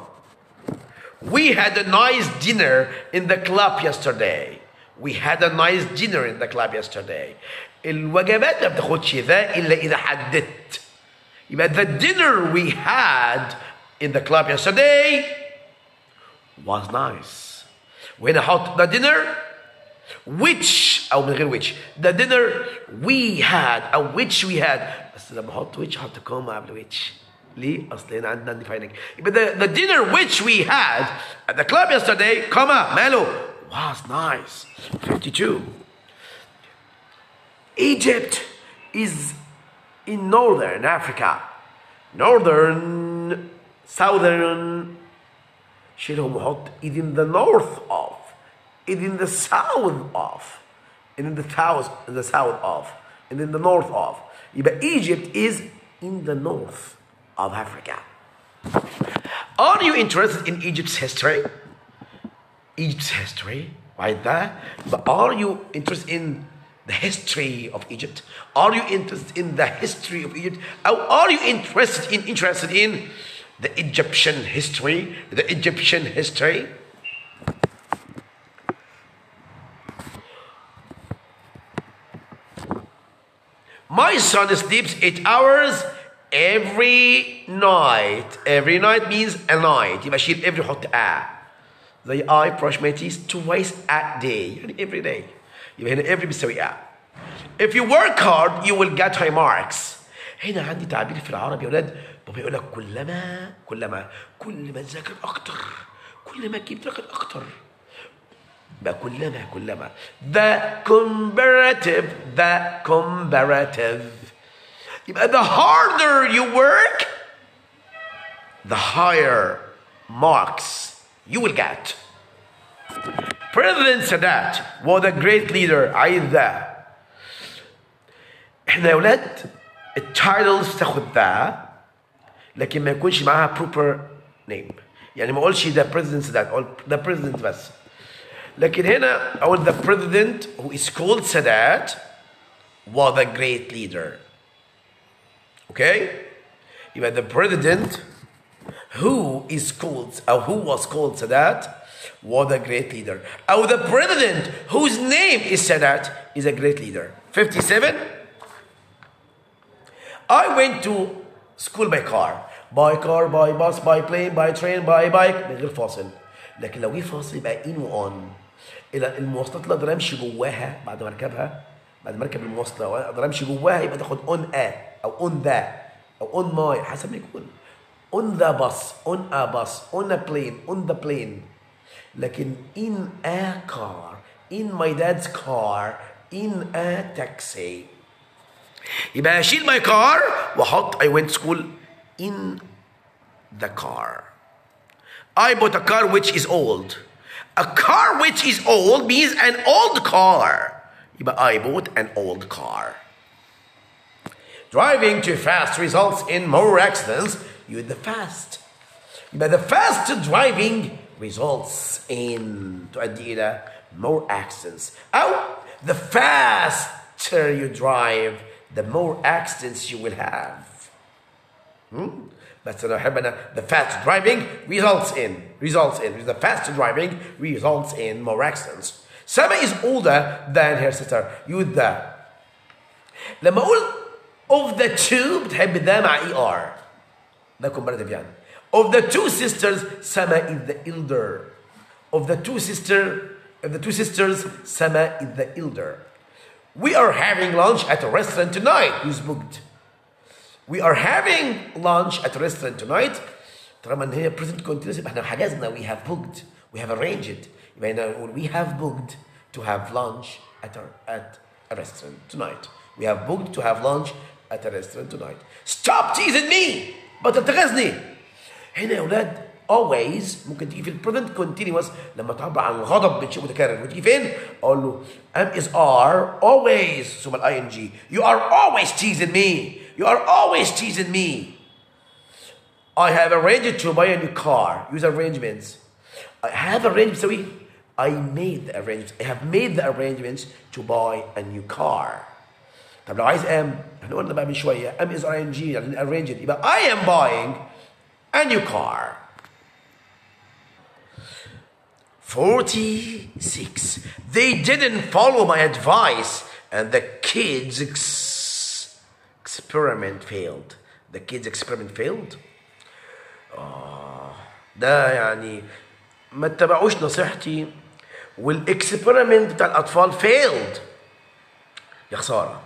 We had a nice dinner in the club yesterday. We had a nice dinner in the club yesterday. الوجبات ما بتاخدش ذا إلا إذا حددت. يبقى the dinner we had in the club yesterday was nice. وهنا حط the dinner which أو من غير which. The dinner we had أو which we had. بس لما أحط which أحط كوما قبل which. ليه؟ أصل هنا عندنا undefining. يبقى the dinner which we had at the club yesterday كوما ماله was nice. 52. Egypt is in northern Africa. Southern شيلهم وحط is in the north of, is in the south of, in the south of, and in the north of. يبقى Egypt is in the north of Africa. Are you interested in Egypt's history? Egypt's history, right there. But are you interested in the history of Egypt? Are you interested in the history of Egypt? Or are you interested in the Egyptian history? The Egyptian history? My son sleeps 8 hours every night. Every night means a night. يبقى شيل every حط a. زي I brush my teeth twice a day. يعني every day. يبقى هنا every بتساوي a. If you work hard you will get high marks. هنا عندي تعبير في العربي يا ولاد. بابا يقول لك كل ما تذاكر اكتر كل ما تجيب درجات اكتر. بقى كلما the comparative يبقى the harder you work the higher marks you will get. President Sadat was a great leader. عايز ده. احنا يا ولاد التايتلز تاخد ده لكن ما يكونش معاها proper name. يعني ما اقولش the president Sadat اقول the president بس. لكن هنا أقول the president who is called Sadat was a great leader. Okay? يبقى the president who was called Sadat was a great leader. أو the president whose name is Sadat is a great leader. 57. I went to school by car. By bus, by plane, by train, by bike. من غير فاصل. لكن لو جه فاصل يبقى in و on. الى المواصلات اللي اقدر امشي جواها بعد ما اركبها بعد ما اركب المواصله واقدر امشي جواها يبقى تاخد on a او on the او on my حسب ما يكون on the bus on a bus on a plane on the plane. لكن in a car in my dad's car in a taxi يبقى اشيل my car واحط I went to school in the car. I bought a car which is old. A car which is old means an old car. يبقى I bought an old car. Driving too fast results in more accidents. You're the fast. يبقى the fast driving results in تؤدي إلى more accidents. أو the faster you drive, the more accidents you will have. بس أنا أحب أنا the fast driving results in the fast driving results in more accidents. Sama is older than her sister. Use the. لما أقول of the two بتحب ده مع ER. ده comparative يعني. Of the two sisters, Sama is the elder. Of the two sisters, Sama is the elder. We are having lunch at a restaurant tonight. Use booked. We are having lunch at a restaurant tonight. طالما ان هي present continuous يبقى احنا حجزنا we have booked we have arranged يبقى هنا نقول we have booked to have lunch at a restaurant tonight. We have booked to have lunch at a restaurant tonight. Stop teasing me. بطل تغزني. هنا يا اولاد always ممكن تيجي في present continuous لما تعبر عن غضب من شيء متكرر وتيجي فين؟ اقول له am is are always ثم ال ing. You are always teasing me. You are always teasing me. I have arranged to buy a new car. Use arrangements. I have arranged بتساوي I made the arrangements. I have made the arrangements to buy a new car. طب لو عايز am احنا قلنا بقى من شويه am is ing يعني arrange it يبقى I am buying a new car. 46. They didn't follow my advice and the kids' experiment failed. The kids' experiment failed. ده يعني ما اتبعوش نصيحتي والاكسبيرمنت بتاع الاطفال failed. يا خساره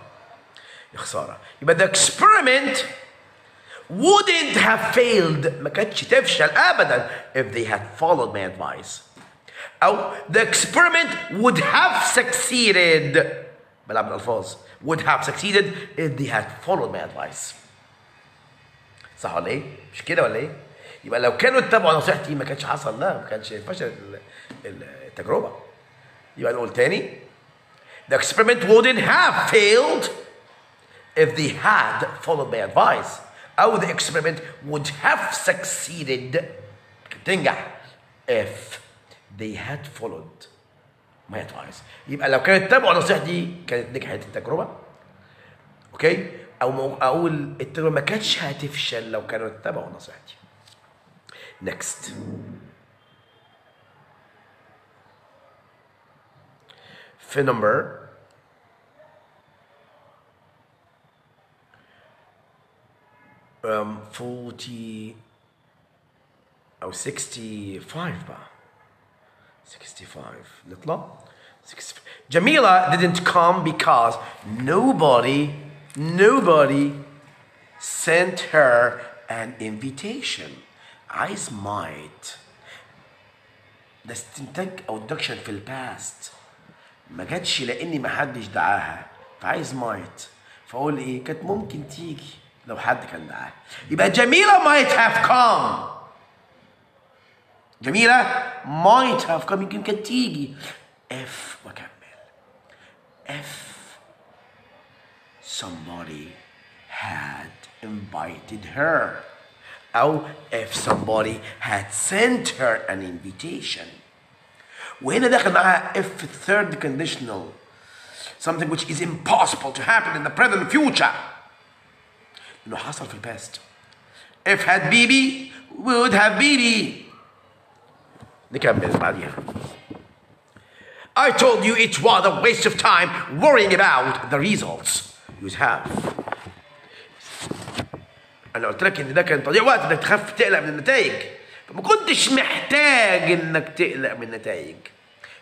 يا خساره. يبقى the experiment wouldn't have failed ما كانتش تفشل ابدا if they had followed my advice. أو the experiment would have succeeded بلعب الألفاظ would have succeeded if they had followed my advice. صح ولا إيه؟ مش كده ولا إيه؟ يبقى لو كانوا اتبعوا نصيحتي ما كانش حصل ده، ما كانش فشلت التجربه. يبقى نقول تاني the experiment wouldn't have failed if they had followed my advice. أو the experiment would have succeeded تنجح if they had followed my advice. يبقى لو كانت اتبعوا نصيحتي كانت نجحت التجربة. اوكي؟ أو أقول التجربة ما كانتش هتفشل لو كانوا اتبعوا نصيحتي. next. في number 40 أو 65 بقى. 65 نطلع. 65. Jamila didn't come because nobody sent her an invitation. عايز might. ده استنتاج أو deduction في الباست. ما جاتش لأني ما حدش دعاها، فعايز might. فأقول إيه؟ كانت ممكن تيجي لو حد كان دعاها. يبقى جميلة might have come. جميلة might have come يمكن كانت تيجي if وكمل if somebody had invited her أو if somebody had sent her an invitation. وهنا داخل معاها if third conditional, something which is impossible to happen in the present future إنه حصل في الباست. if had BB would have BB. نكمل بعديها. I told you it was a waste of time worrying about the results you'd have. أنا قلت لك إن ده كان تضييع وقت إنك تخاف تقلق من النتائج، فما كنتش محتاج إنك تقلق من النتائج،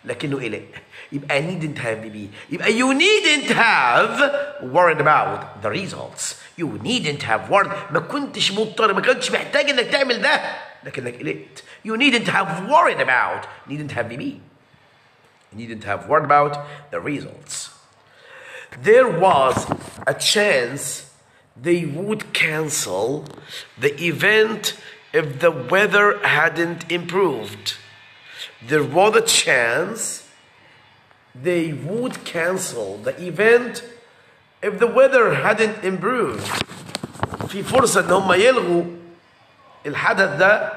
لكنه قلق. يبقى needn't have BB. يبقى you needn't have worried about the results. You needn't have worried. ما كنتش مضطر، ما كنتش محتاج إنك تعمل ده، لكنك قلقت. You needn't have worried about. Needn't have BB. You needn't have worried about the results. There was a chance they would cancel the event if the weather hadn't improved. There was a chance they would cancel the event if the weather hadn't improved. في فرصة إن هم يلغوا الحدث ده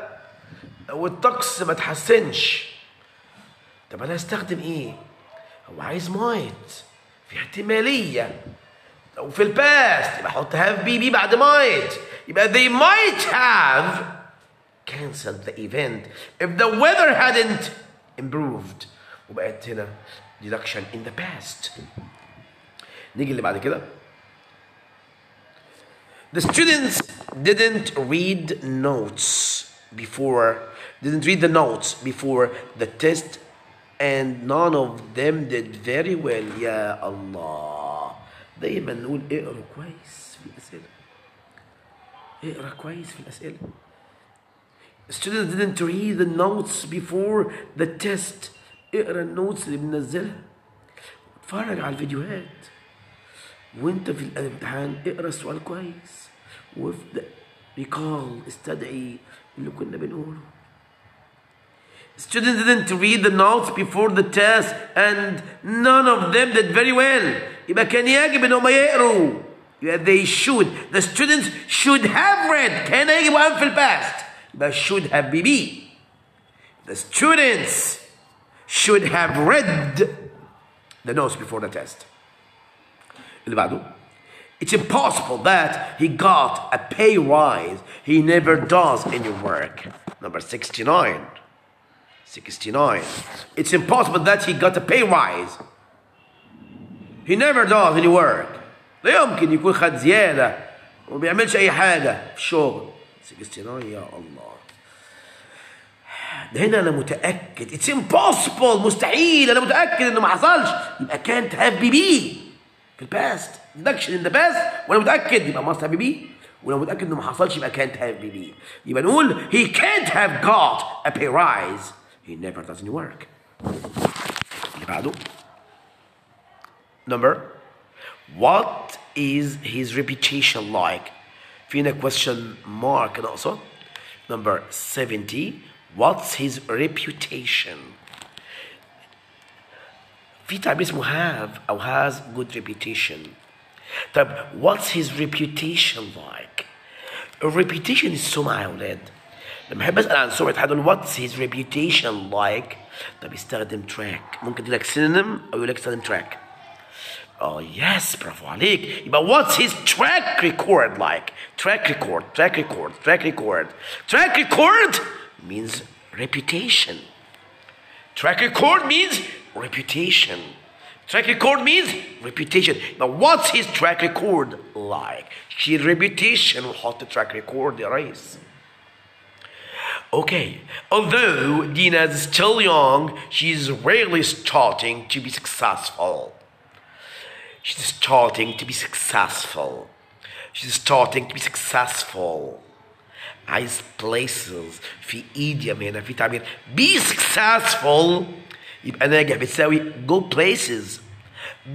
والطقس ما تحسنش. طب أنا هستخدم إيه؟ هو عايز might، في احتمالية. لو في الباست يبقى أحط have BB بعد might، يبقى they might have canceled the event if the weather hadn't improved. وبقت هنا deduction in the past. نيجي اللي بعد كده. The students didn't read the notes before the test and none of them did very well. يا الله، دايما نقول اقروا كويس في الأسئلة. اقرا كويس في الأسئلة. Students didn't read the notes before the test. اقرا النوتس اللي بننزلها، اتفرج على الفيديوهات، وانت في الامتحان اقرا السؤال كويس وابدأ استدعي اللي كنا بنقوله. Students didn't read the notes before the test and none of them did very well. يبقى كان يجب انهم يقروا. يبقى they should. The students should have read. كان يجب أن في الباست. يبقى should have BB. The students should have read the notes before the test. اللي بعده. It's impossible that he got a pay rise. He never does any work. Number 69. 69. It's impossible that he got a pay rise. He never does any work. لا يمكن يكون خد زيادة وما بيعملش أي حاجة في الشغل. 69 يا الله. ده هنا أنا متأكد. It's impossible. مستحيل. أنا متأكد إنه ما حصلش. يبقى can't have BB في الباست. deduction in the past. وأنا متأكد يبقى must have BB. ولو متأكد إنه ما حصلش يبقى can't have BB. يبقى نقول he can't have got a pay rise. He never does any work. اللي بعده. Number. What is his reputation like? فينا question mark ناقصة. Number 70. What's his reputation? في تعبير اسمه have أو has good reputation. طب what's his reputation like? الريبيوتيشن السمعة يا ولاد. لما أحب أسأل عن سمعة حد أقول what's his reputation like؟ طب يستخدم track. ممكن يقول لك synonym أو يقول لك يستخدم track. Oh yes, برافو عليك. يبقى what's his track record like? Track record means reputation. Track record means reputation. Track record means reputation. Now what's his track record like? His reputation وحط track record يا ريس. Okay, although Dina is still young, she's really starting to be successful. She's starting to be successful. She's starting to be successful. عايز places في idiom هنا في تعبير be successful يبقى ناجح بتساوي go places.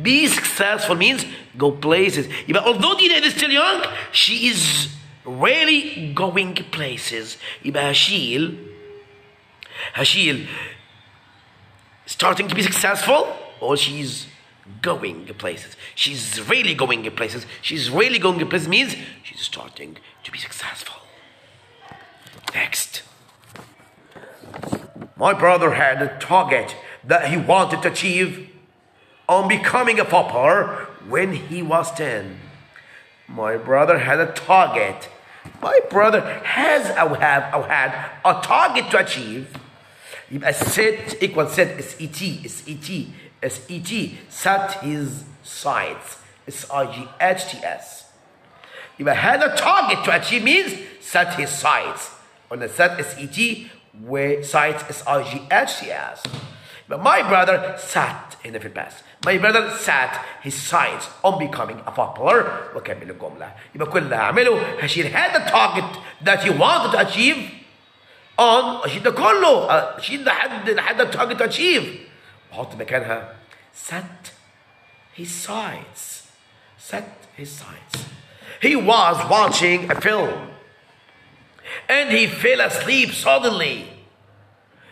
Be successful means go places. يبقى although Dina is still young, she is really going places. يبقى هشيل starting to be successful or she's going places. She's really going places. She's really going places means she's starting to be successful. Next. My brother had a target that he wanted to achieve on becoming a popular when he was 10. My brother had a target. My brother has or had a target to achieve. يبقى set equals set S-E-T set his sights S-I-G-H-T-S. يبقى had a target to achieve means set his sights. On the set S-E-T where sights S-I-G-H-T-S. But my brother sat in the past. My brother set his sights on becoming a popular. وكمل الجملة. يبقى كل اللي هعمله هشيل had the target that he wanted to achieve on أشيل ده كله أشيل لحد target to achieve وأحط مكانها set his sights. He was watching a film and he fell asleep suddenly.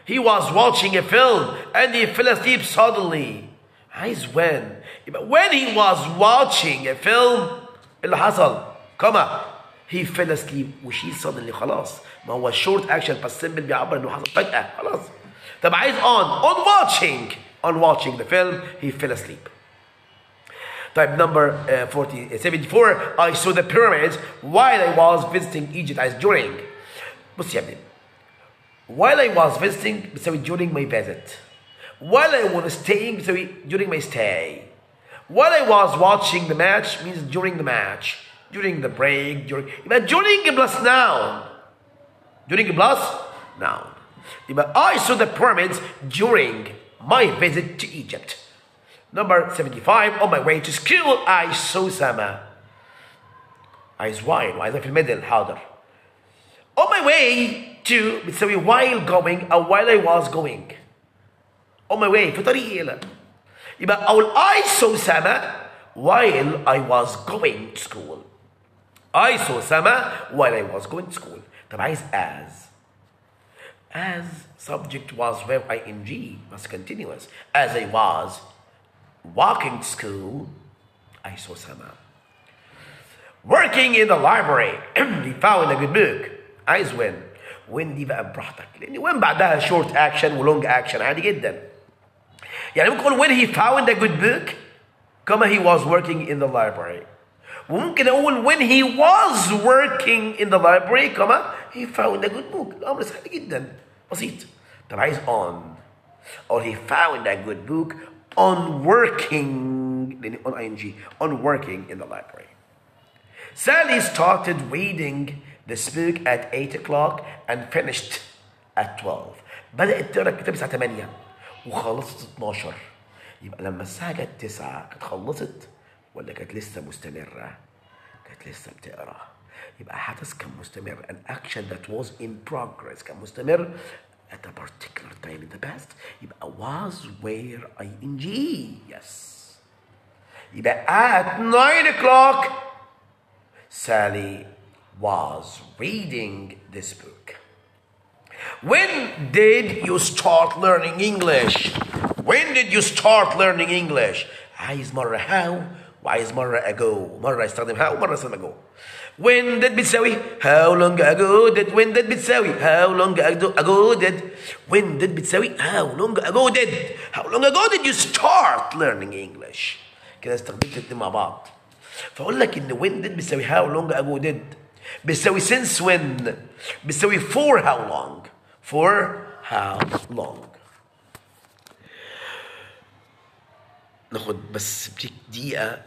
He was watching a film and he fell asleep suddenly. عايز when. يبقى when he was watching a film اللي حصل كما he fell asleep وشيل suddenly خلاص. ما هو short action بس simple بيعبر انه حصل فجأة خلاص. طب عايز on watching the film he fell asleep. طيب number 74 I saw the pyramids while I was visiting Egypt. عايز during. بص يا ابني while I was visiting بتساوي during my visit. While I was staying بتساوي during my stay. While I was watching the match means during the match. During the break يبقى during plus noun. يبقى I saw the pyramids during my visit to Egypt. Number 75 on my way to school I saw Sama. عايز while وعايزها في الميدل حاضر. On my way to بتساوي while going أو while I was going. On my way في طريقي إلى. يبقى أول I saw Sama while I was going to school. I saw Sama while I was going to school. طب عايز as subject was verb ing was continuous. As I was walking to school I saw Sama. Working in the library he found a good book. عايز when دي بقى براحتك لان when بعدها short action ولونج action عادي جدا. يعني ممكن اقول when he found a good book كما he was working in the library. وممكن اقول when he was working in the library كما he found a good book. الامر سهل جدا بسيط. طب عايز on or he found a good book on working لان on ing on working in the library. Sally started reading this book at 8 o'clock and finished at 12. بدأت تقرا الكتاب الساعة 8 وخلصت 12. يبقى لما الساعة جت 9 كانت خلصت ولا كانت لسه مستمرة؟ كانت لسه بتقرا. يبقى حدث كان مستمر. An action that was in progress كان مستمر at a particular time in the past. يبقى was where ing. Yes. يبقى at 9 o'clock Sally was reading this book. When did you start learning English? When did you start learning English? عايز مرة how وعايز مرة ago. مرة يستخدم how ومرة يستخدم ago. When did بتساوي how long ago did. When did بتساوي how long ago did. When did بتساوي how long ago did. How long ago did you start learning English. كده استخدمت الاتنين مع بعض. فأقول لك إن when did بتساوي how long ago did. بتساوي since when. بتساوي for how long. For how long. ناخد بس بريك دقيقة.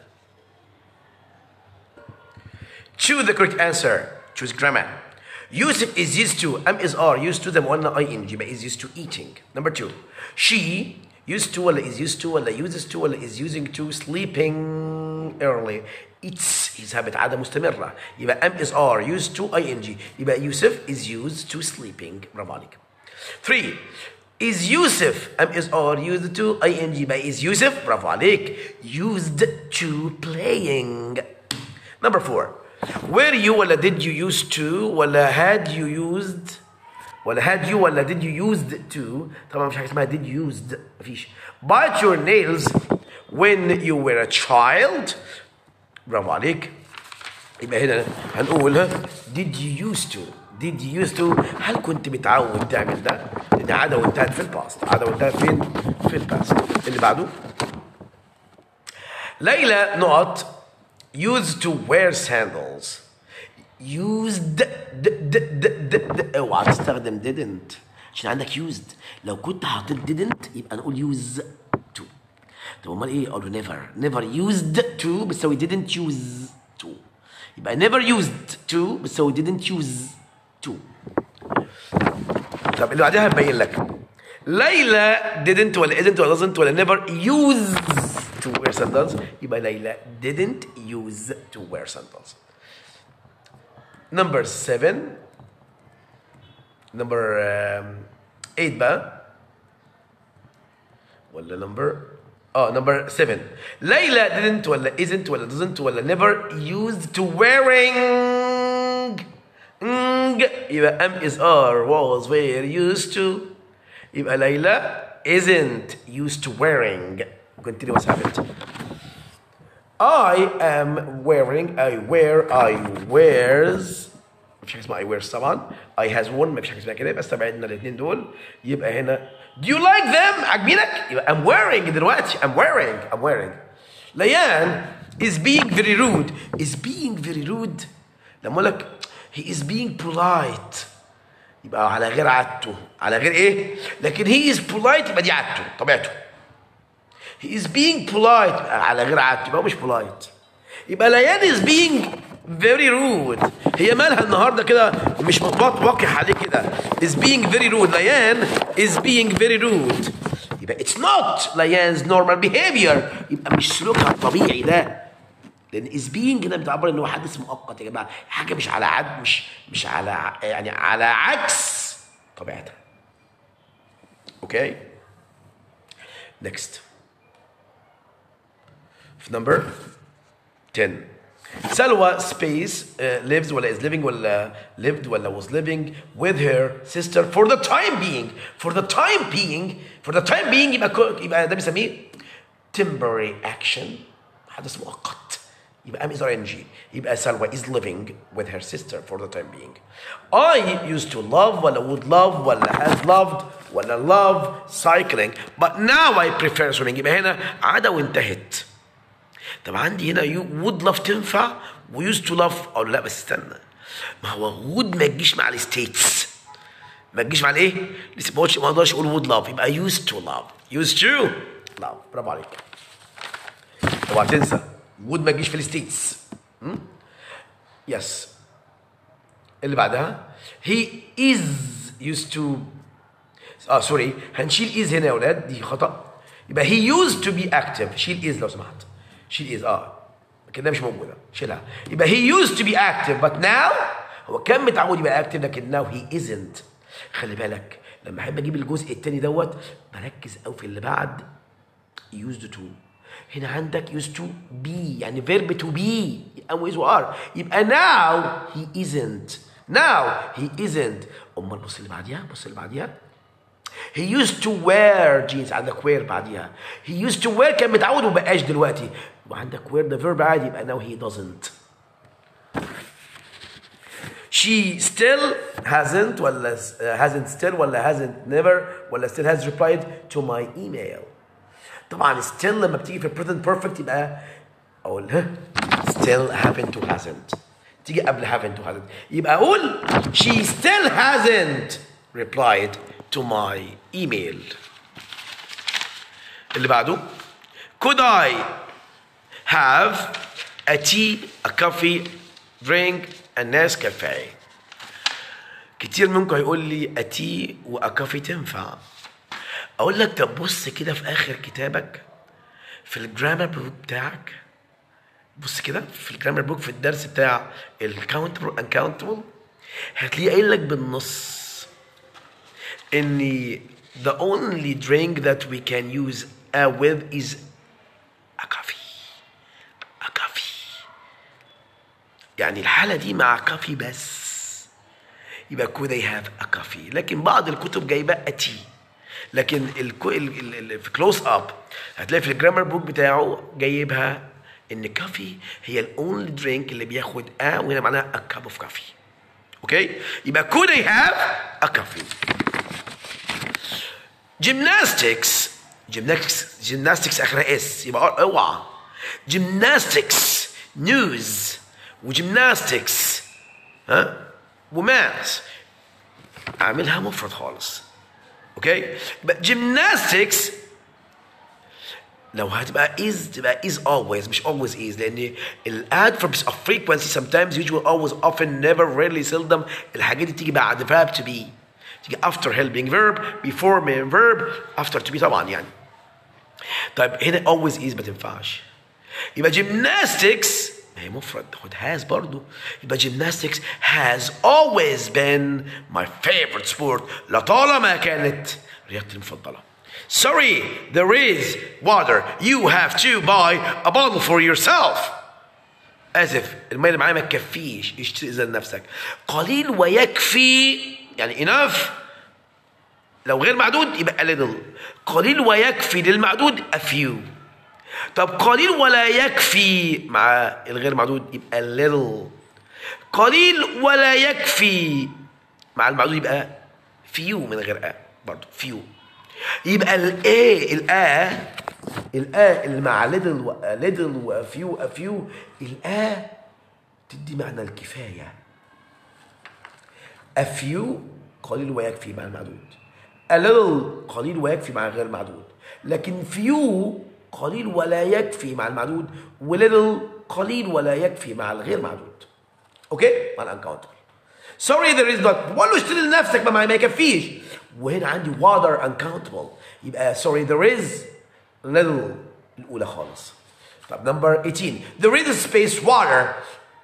Choose the correct answer. Choose grammar. Yusuf is used to. Is are used to them ولا ing يبقى is used to eating. Number 2. She used to ولا is used to ولا uses to ولا is using to sleeping early. It's his habit عادة مستمرة. يبقى is are used to ing يبقى Yusuf is used to sleeping. برافو عليك. 3. Is Yusuf is are used to ing يبقى is Yusuf برافو عليك used to playing. Number 4. Were you ولا did you used to ولا had you used ولا had you ولا did you used to. طبعا مش حاجة اسمها did used مفيش. Bite your nails when you were a child. برافو عليك. يبقى هنا هنقول did you used to. did you used to هل كنت متعود تعمل ده؟ لأن عادة وانتهت في الباست. عادة وانتهت فين؟ في الباست. اللي بعده ليلى نقط used to wear sandals. used اوعى تستخدم didn't عشان عندك used. لو كنت حاطط didn't يبقى نقول use to. طب امال ايه؟ اقول never used to بتساوي didn't use to. يبقى never used to بتساوي didn't use to. طب اللي بعدها هبين لك ليلى didn't ولا isn't ولا doesn't ولا never use to wear sandals يبقى ليلى didn't use to wear sandals. Number 7. Number 8 بقى ولا number 7. ليلى didn't ولا isn't ولا doesn't ولا never used to wearing يبقى is are was were used to يبقى ليلى isn't used to wearing. continuous habit. I am wearing I wears مفيش حاجة اسمها I wears طبعا. I has worn مفيش حاجة اسمها كده يبقى استبعدنا الاثنين دول. يبقى هنا do you like them عاجبينك يبقى I'm wearing دلوقتي I'm wearing. ليان is being very rude. is being very rude لما اقول لك he is being polite يبقى على غير عادته. على غير ايه؟ لكن he is polite يبقى دي عادته طبيعته. he is being polite على غير عادته يبقى هو مش polite. يبقى ليان is being very rude. هي مالها النهارده كده مش وقح عليه كده is being very rude. ليان is being very rude يبقى it's not ليان's normal behavior يبقى مش سلوكها الطبيعي ده. لان is being هنا بتعبر ان هو حدث مؤقت يا جماعه حاجه مش على عد مش على يعني على عكس طبيعتها. اوكي next. في number 10 سلوى space lives ولا is living ولا lived ولا was living with her sister for the time being. for the time being يبقى ده بيسميه temporary action حدث مؤقت يبقى am is ing يبقى سلوى is living with her sister for the time being. I used to love ولا would love ولا has loved ولا love cycling but now I prefer swimming. يبقى هنا عادة وانتهت. طب عندي هنا would love تنفع و used to love أقول لا بس استنى ما هو would ما تجيش مع الستيتس ما تجيش مع الايه؟ ما اقدرش اقول would love يبقى used to love برافو عليك. اوعى تنسى would ما تجيش في الستيتس. يس. اللي بعدها he is used to سوري هنشيل is هنا يا اولاد دي خطأ يبقى he used to be active. شيل is لو سمحت شيل is كده مش موجوده شيلها يبقى he used to be active but now هو كان متعود يبقى active لكن now he isn't. خلي بالك لما احب اجيب الجزء الثاني دوت بركز قوي في اللي بعد used to. هنا عندك used to be يعني verb to be يبقى is are يبقى now he isn't now he isn't. امال بص اللي بعديها، بص اللي بعديها. he used to wear jeans. عندك wear بعديها. he used to wear كان متعود ومبقاش دلوقتي. وعندك wear ده verb عادي يبقى now he doesn't. she still hasn't ولا hasn't still ولا hasn't never ولا still has replied to my email. طبعا still لما بتيجي في present perfect يبقى اقول still haven't to hasn't، تيجي قبل haven't to hasn't، يبقى اقول she still hasn't replied to my email. اللي بعده could I have a tea, a coffee, drink, a Nescafe. كتير منكم هيقول لي a tea و a coffee تنفع. اقول لك طب بص كده في اخر كتابك في الجرامر بوك بتاعك، بص كده في الجرامر بوك في الدرس بتاع الكاونتبل uncountable هتلاقيه قايل لك بالنص ان the only drink that we can use with is a coffee. a coffee يعني الحالة دي مع كافي بس، يبقى could they have a coffee. لكن بعض الكتب جايبه a tea، لكن في كلوز اب هتلاقي في الجرامر بوك بتاعه جايبها ان كافي هي الاونلي درينك اللي بياخد وهنا معناها a cup of coffee. اوكي يبقى could they have a coffee. جيمناستكس اخرها اس يبقى اوعى. جيمناستكس نيوز وجيمناستكس وماث اعملها مفرد خالص. اوكي يبقى جيمناستكس لو هتبقى is تبقى is always مش always is، لان الادverbs of frequency sometimes usually always often never rarely seldom الحاجات دي تيجي بعد verb to be، تيجي after helping verb before main verb after to be طبعا يعني. طيب هنا always is ما تنفعش، يبقى gymnastics هي مفرد خد has برضو، يبقى gymnastics has always been my favorite sport لطالما كانت رياضتي المفضلة. Sorry, there is water. You have to buy a bottle for yourself. آسف المية اللي معايا ما تكفيش، اشتري إذا لنفسك. قليل ويكفي يعني enough لو غير معدود يبقى a little. قليل ويكفي للمعدود a few. طب قليل ولا يكفي مع الغير معدود يبقى little. قليل ولا يكفي مع المعدود يبقى few من غير برضو few. يبقى الآ اللي مع little و few الآ تدي معنى الكفاية. a few قليل ويكفي مع المعدود، a little قليل ويكفي مع غير المعدود، لكن few قليل ولا يكفي مع المعدود و little قليل ولا يكفي مع الغير معدود. اوكي مع الانكاونتبل. sorry there is not بقول له اشتري لنفسك ما يكفيش، وهنا عندي water uncountable يبقى sorry there is little الأولى خالص. طب number 18 there is a space water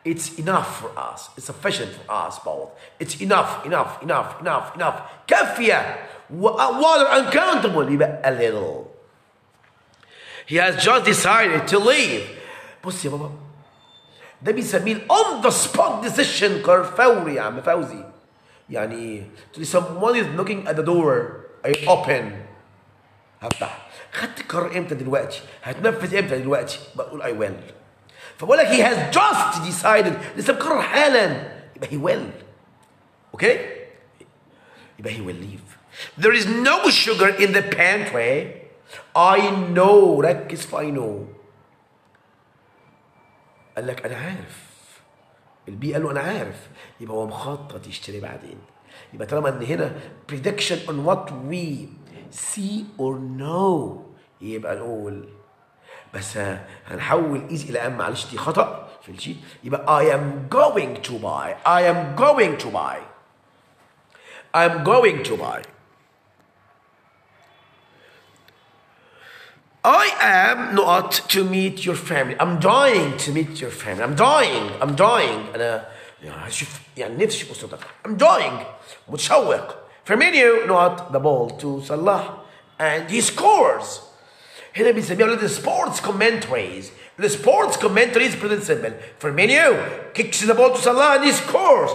it's enough for us it's sufficient for us both it's enough كافية. water uncountable يبقى a little. he has just decided to leave. بص يا بابا ده بيسميه on the spot decision قرار فوري يا عم فوزي. يعني تقول لي someone is knocking at the door I open هفتح. خدت قرار امتى دلوقتي؟ هتنفذ امتى دلوقتي؟ بقول I will. فبقول لك he has just decided لسه مقرر حالا يبقى he will. اوكي؟ يبقى he will leave. There is no sugar in the pantry. I know ركز في I know. قال لك أنا عارف. البي قال له أنا عارف يبقى هو مخطط يشتري بعدين. يبقى طالما إن هنا prediction on what we see or know يبقى نقول بس هنحول easy إلى أم معلش دي خطأ في الشيت يبقى I am going to buy I am not to meet your family. I'm dying to meet your family. I'm dying. أنا يعني نفسي أشوف أسرتك. I'm dying. متشوق. Firmino not the ball to Salah and he scores. هنا بنسميها ولاد sports commentaries. The sports commentaries present simple. Firmino kicks the ball to Salah and he scores.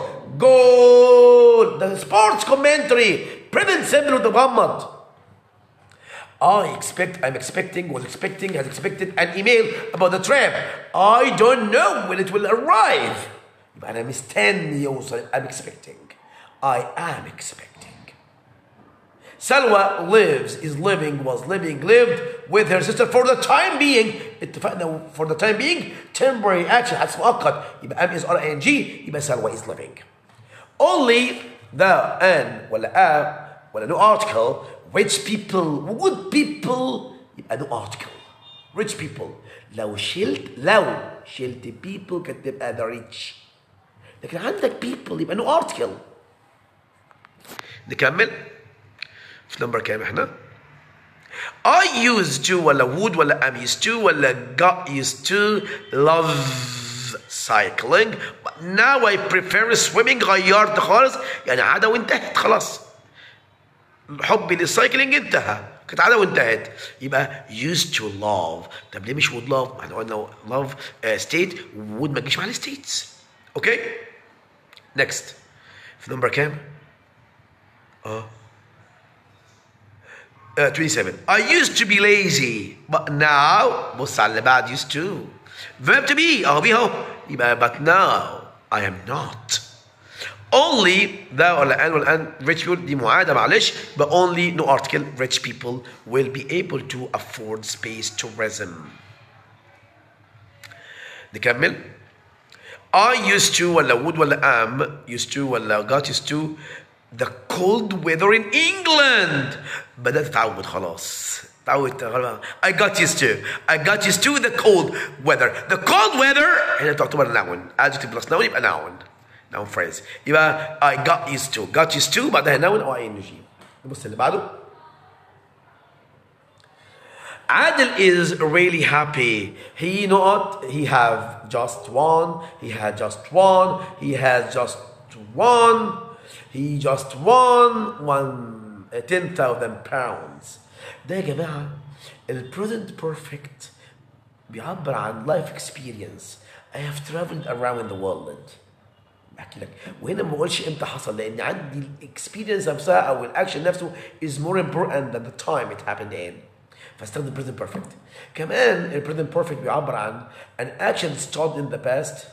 goal. The sports commentary. Present simple وتغمض. I'm expecting, was expecting, has expected an email about the trip. I don't know when it will arrive. يبقى أنا مستني يوصل. I'm expecting. I am expecting. Salwa lives, is living, was living, lived with her sister for the time being. اتفقنا for the time being. Temporary action حدث مؤقت. يبقى am is ing. يبقى Salwa is living. Only the an ولا a ولا no article. Rich people, good people. يبقى no article. Rich people. لو شلت people كانت تبقى the rich. لكن عندك people يبقى no article. نكمل. في نمبر كام احنا؟ I used to ولا would ولا am used to ولا got used to love cycling but now I prefer swimming. غيرت خالص يعني عادة وانتهت خلاص. حبي للسايكلينج انتهى، كانت عادة وانتهت. يبقى used to love. طب ليه مش would love؟ ما احنا قلنا love state would ما تجيش مع الستيتس. اوكي؟ next في نمبر كام؟ 27. I used to be lazy but now بص على اللي بعد used to verb to be be اهو يبقى but now I am not. Only the ولا an ولا an rich people دي معادة معلش but only no article rich people will be able to afford space tourism. نكمل. I used to ولا would ولا am used to ولا got used to the cold weather in England. بدأت أتعود خلاص. تعودت خلاص. I got used to the cold weather. The cold weather هنا تعتبر noun. adjective plus noun يبقى noun phrase. يبقى I got used to بعدها noun أو ing. نبص اللي بعده. Adil is really happy. He have just won. He had just won. He has just won. He just won 10,000 pounds. ده يا جماعة present perfect بيعبر عن life experience. I have traveled around the world. بحكي لك وهنا ما بقولش امتى حصل لأن عندي experience نفسها أو الأكشن نفسه is more important than the time it happened in. فاستخدم present perfect. كمان present perfect بيعبر عن an action started in the past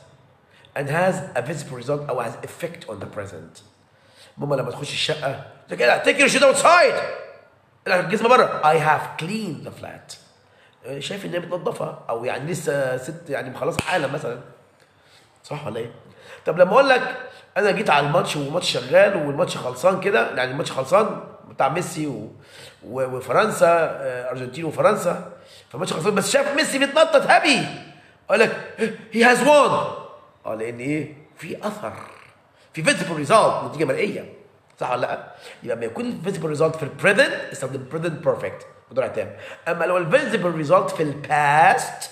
and has a visible result أو has effect on the present. ماما لما تخش الشقة تقول لك take your shit outside. الجزمة بره. I have cleaned the flat. شايف ان هي بتنظفها او يعني لسه ست يعني مخلصة حالا مثلا. صح ولا ايه؟ طب لما اقول لك انا جيت على الماتش والماتش شغال والماتش خلصان كده يعني الماتش خلصان بتاع ميسي وفرنسا ارجنتين وفرنسا فالماتش خلصان بس شاف ميسي بيتنطط هابي اقول لك he has won. لان ايه؟ في اثر في visible result نتيجة مرئية. صح ولا لا؟ يبقى لما يكون visible result في البريزنت استخدم present perfect مضارع تام. اما لو visible result في الباست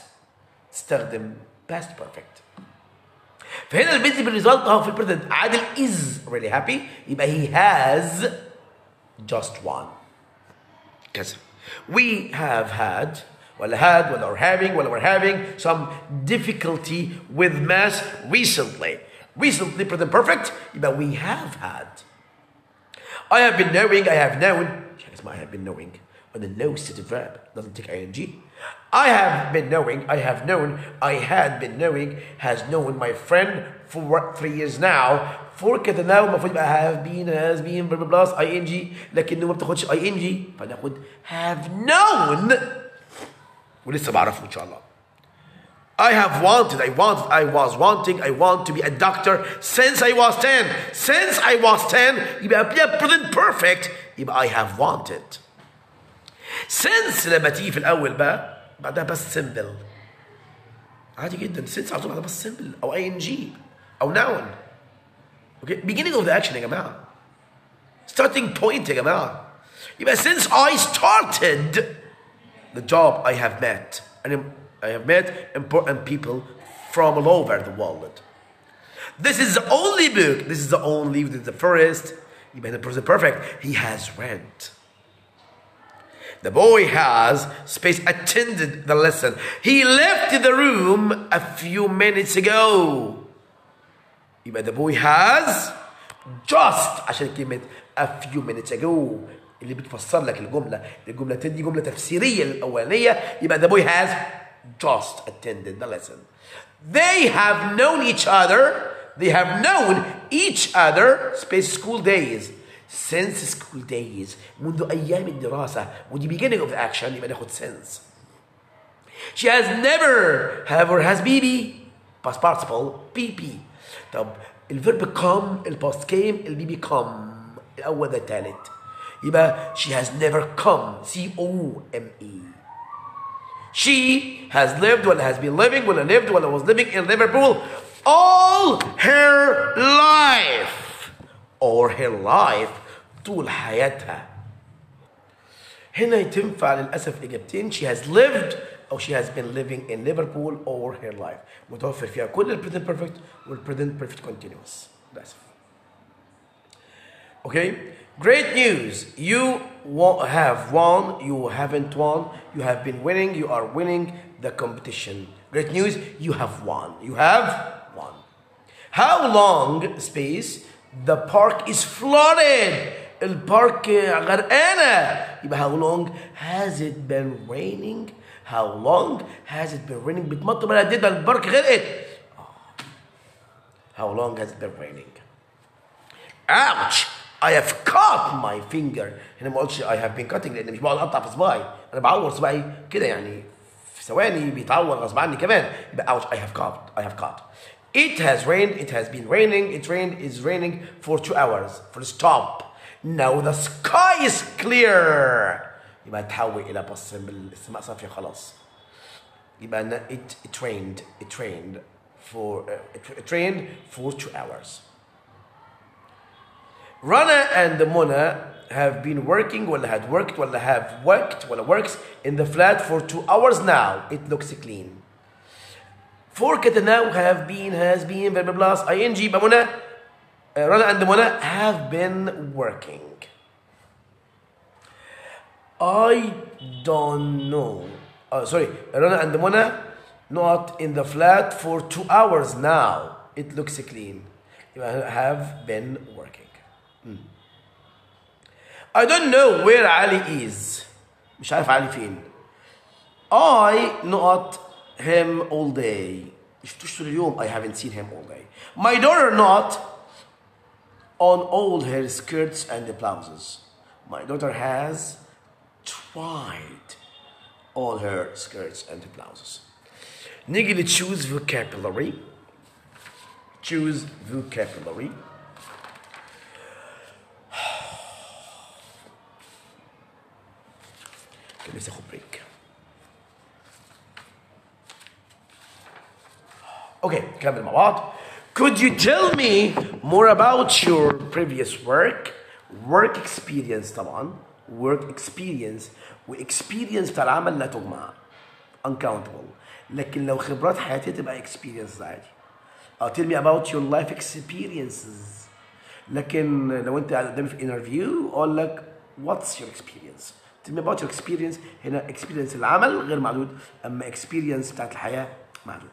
استخدم past perfect. فهنا visible result اهو في البريزنت. عادل is really happy يبقى he has just won. كذا. We have had ولا had ولا are having ولا we're having some difficulty with math recently. Recently present perfect يبقى we have had. I have been knowing, I have known. I have been knowing. When the no stative verb doesn't take ing. I have been knowing, I have known, I had been knowing, has known my friend for 3 years now. For كده now المفروض يبقى have been, has been, blah blah blah ing لكنه ما بتاخدش ing فناخد have known ولسه بعرفه إن شاء الله. I have wanted, I was wanting, I want to be a doctor since I was 10. Since I was 10 يبقى present perfect يبقى I have wanted. Since لما تيجي في الأول بقى بعدها بس simple. عادي جدا since على طول بعدها بس simple أو ing أو noun. Okay, beginning of the action يا جماعة. Starting point يا جماعة. يبقى since I started the job I have met. I have met important people from all over the world. This is the only book. This is the only. This is the first. You made the present perfect. He has read. The boy has space attended the lesson. He left the room a few minutes ago. The boy has just عشان كلمة a few minutes ago اللي بتفسر لك الجملتين دي جملة تفسيرية للأولانية. يبقى the boy has just attended the lesson. They have known each other space school days since school days منذ أيام الدراسة ودي beginning of the action يبقى ناخد since. She has never have or has BB past participle PP. طب الفيرب come الباست came البي come الأول ده التالت يبقى she has never come COME. She has lived ولا has been living ولا lived ولا was living in Liverpool all her life طول حياتها. هنا تنفع للأسف إجابتين she has lived أو she has been living in Liverpool all her life متوفر فيها كل ال present perfect وال present perfect continuous للأسف. Okay, great news. You have won, you haven't won, you have been winning, you are winning the competition. Great news, you have won. How long space the park is flooded. البارك غرقانة. يبقى how long has it been raining? How long has it been raining؟ بتمطر بقى قد ايه البارك غرقت. How long has it been raining? Ouch! I have cut my finger. هنا ما قلتش I have been cutting لأن مش بقعد أقطع في صباعي، أنا بعور صباعي كده يعني في ثواني بيتعور غصب عني كمان. يبقى ouch I have cut. It has rained, it has been raining, it rained, is raining for 2 hours. Full stop. Now the sky is clear. يبقى تحول إلى بص بالسماء صافية خلاص. يبقى it rained for 2 hours. Rana and Mona have been working ولا had worked ولا have worked ولا works in the flat for 2 hours now. It looks clean. For كده now have been has been verb plus ing يبقى Mona Rana and Mona have been working. I don't know. Rana and Mona not in the flat for 2 hours now. It looks clean. يبقى have been working. I don't know where Ali is. مش عارف علي فين. I not him all day. شفتوش طول اليوم. I haven't seen him all day. My daughter not on all her skirts and blouses. My daughter has tried all her skirts and blouses. نيجي ل choose vocabulary. Choose vocabulary. نفسي اخد بريك. اوكي نكمل مع بعض. Could you tell me more about your previous work experience طبعا work experience واكسبيرينس بتاع العمل لا تجمع uncountable لكن لو خبرات حياتية تبقى experience عادي. tell me about your life experiences لكن لو انت قدامي في interview اقول لك what's your experience. tell me about your experience هنا experience العمل غير معدود اما experience بتاعت الحياة معدود.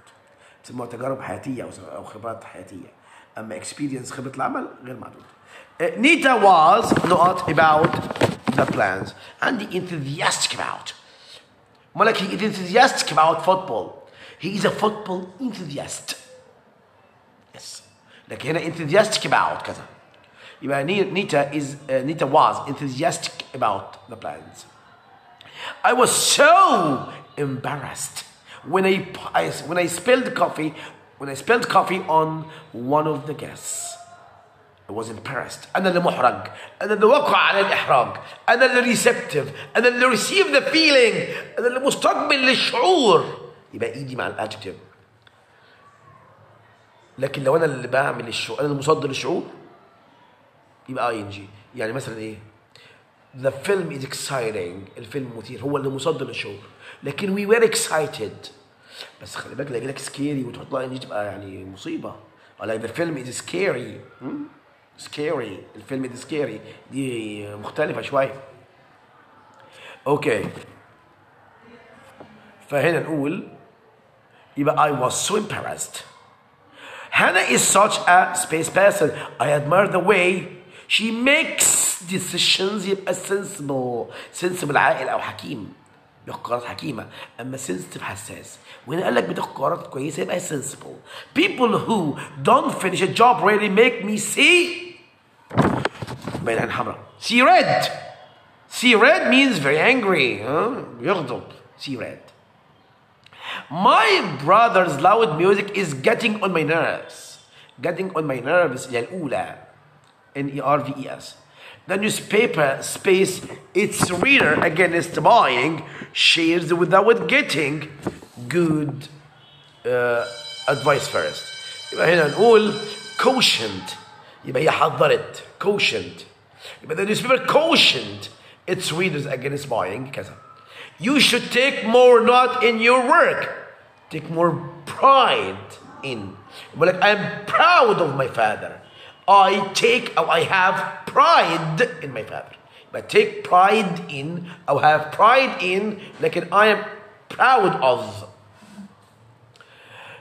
تسموها تجارب حياتية أو خبرات حياتية. أما experience خبرة العمل غير معدود. Nita was not about the plans. عندي enthusiastic about. مالك he is enthusiastic about football. He is a football enthusiast. Yes. لكن هنا enthusiastic about كذا. يبقى Nita was enthusiastic about the plans. I was so embarrassed when I spilled coffee on one of the guests. I was embarrassed. أنا اللي محرج. أنا اللي وقع على الإحراج. أنا اللي receptive. أنا اللي receive the feeling. أنا اللي مستقبل للشعور. يبقى إيدي مع الادجكتيف. لكن لو أنا اللي بعمل الشعور أنا اللي مصدر الشعور يبقى ing. يعني مثلا إيه؟ The film is exciting. الفيلم مثير. هو اللي مصدر الشعور. لكن we were excited. بس خلي بالك يجي لك scary وتحط لها ing تبقى يعني مصيبة. like the film is scary. scary. الفيلم is scary. دي مختلفة شوية. اوكي. فهنا نقول يبقى I was so embarrassed. Hannah is such a space person. I admire the way she makes decisions. يبقى sensible عاقل أو حكيم، بياخد قرارات حكيمة. أما sensitive حساس. وهنا قال لك بتاخد قرارات كويسة يبقى sensible. People who don't finish a job really make me see باين عن حمراء. See red. See red means very angry. يغضب. See red. My brother's loud music is getting on my nerves. Getting on my nerves هي الأولى. N-E-R-V-E-S. The newspaper space its reader against buying shares without getting good advice first. يبقى هنا نقول cautioned. يبقى هي حذرت. Cautioned. يبقى the newspaper cautioned its readers against buying كذا. You should take more note in your work. Take more pride in. يقول لك I'm proud of my father. I have pride in my father. But take pride in أو have pride in لكن I am proud of.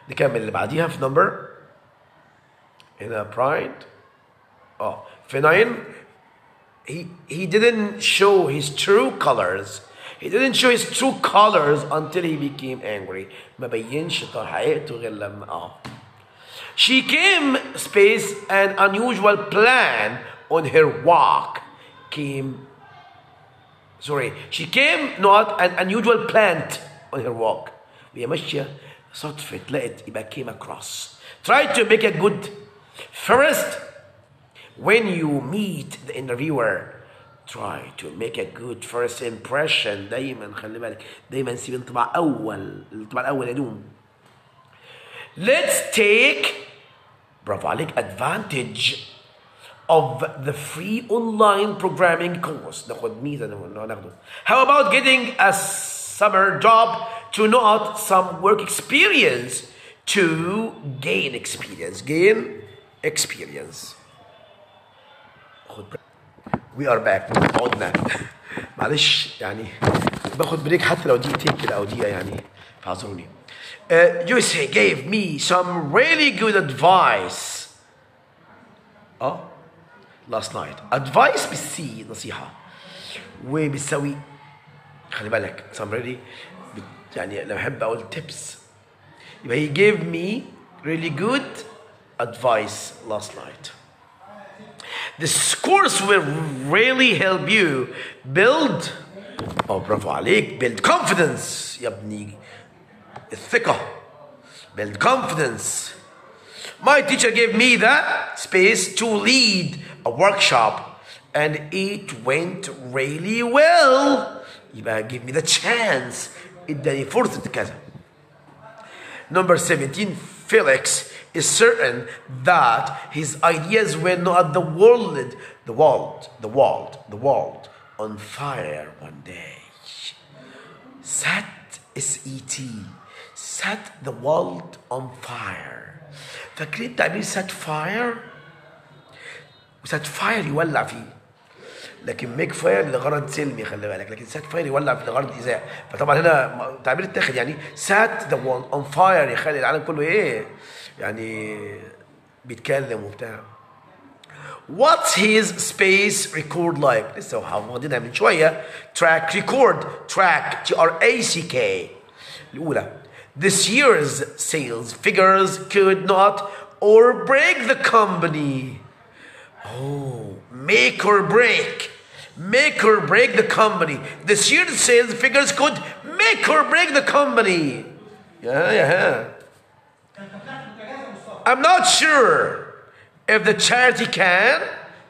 نكمل اللي بعديها في number. هنا pride. في 9. He didn't show his true colors. He didn't show his true colors until he became angry. ما بينش حقيقته غير لما She came space an unusual plan on her walk. She came not an unusual plant on her walk. وهي ماشية صدفة لقت يبقى came across. Try to make a good first when you meet the interviewer. Try to make a good first impression. دايما خلي بالك دايما سيب انطباع أول. الانطباع الأول يدوم. Let's take برافو عليك advantage of the free online programming course. ناخد ميزة ناخده. How about getting a summer job to not some work experience to gain experience. Gain experience. We are back. عدنا. معلش يعني باخد بريك حتى لو دقيقتين كده أو دقيقة يعني فاعذروني. Yusei gave me some really good advice. Last night. Advice بالسي نصيحة. وبتساوي خلي بالك some really يعني لما أحب أقول tips يبقى he gave me really good advice last night. This course will really help you build برافو عليك build confidence يا ابني الثقة build confidence. My teacher gave me the space to lead a workshop and it went really well. يبقى give me the chance اداني فرصة كذا. Number 17 Felix is certain that his ideas were not the world on fire one day. Set S-E-T set the world on fire. فاكرين تعبير set fire؟ وset fire يولع فيه. لكن make fire لغرض سلمي خلي بالك. لكن set fire يولع فيه لغرض إيذاء. فطبعا هنا تعبير اتاخد يعني set the world on fire يخلي العالم كله إيه؟ يعني بيتكلم وبتاع. What's his space record like؟ لسه واخدينها من شوية. Track record track T-R-A-C-K. الأولى. This year's sales figures could not or break the company. Make or break the company. This year's sales figures could make or break the company. Yeah. I'm not sure if the charity can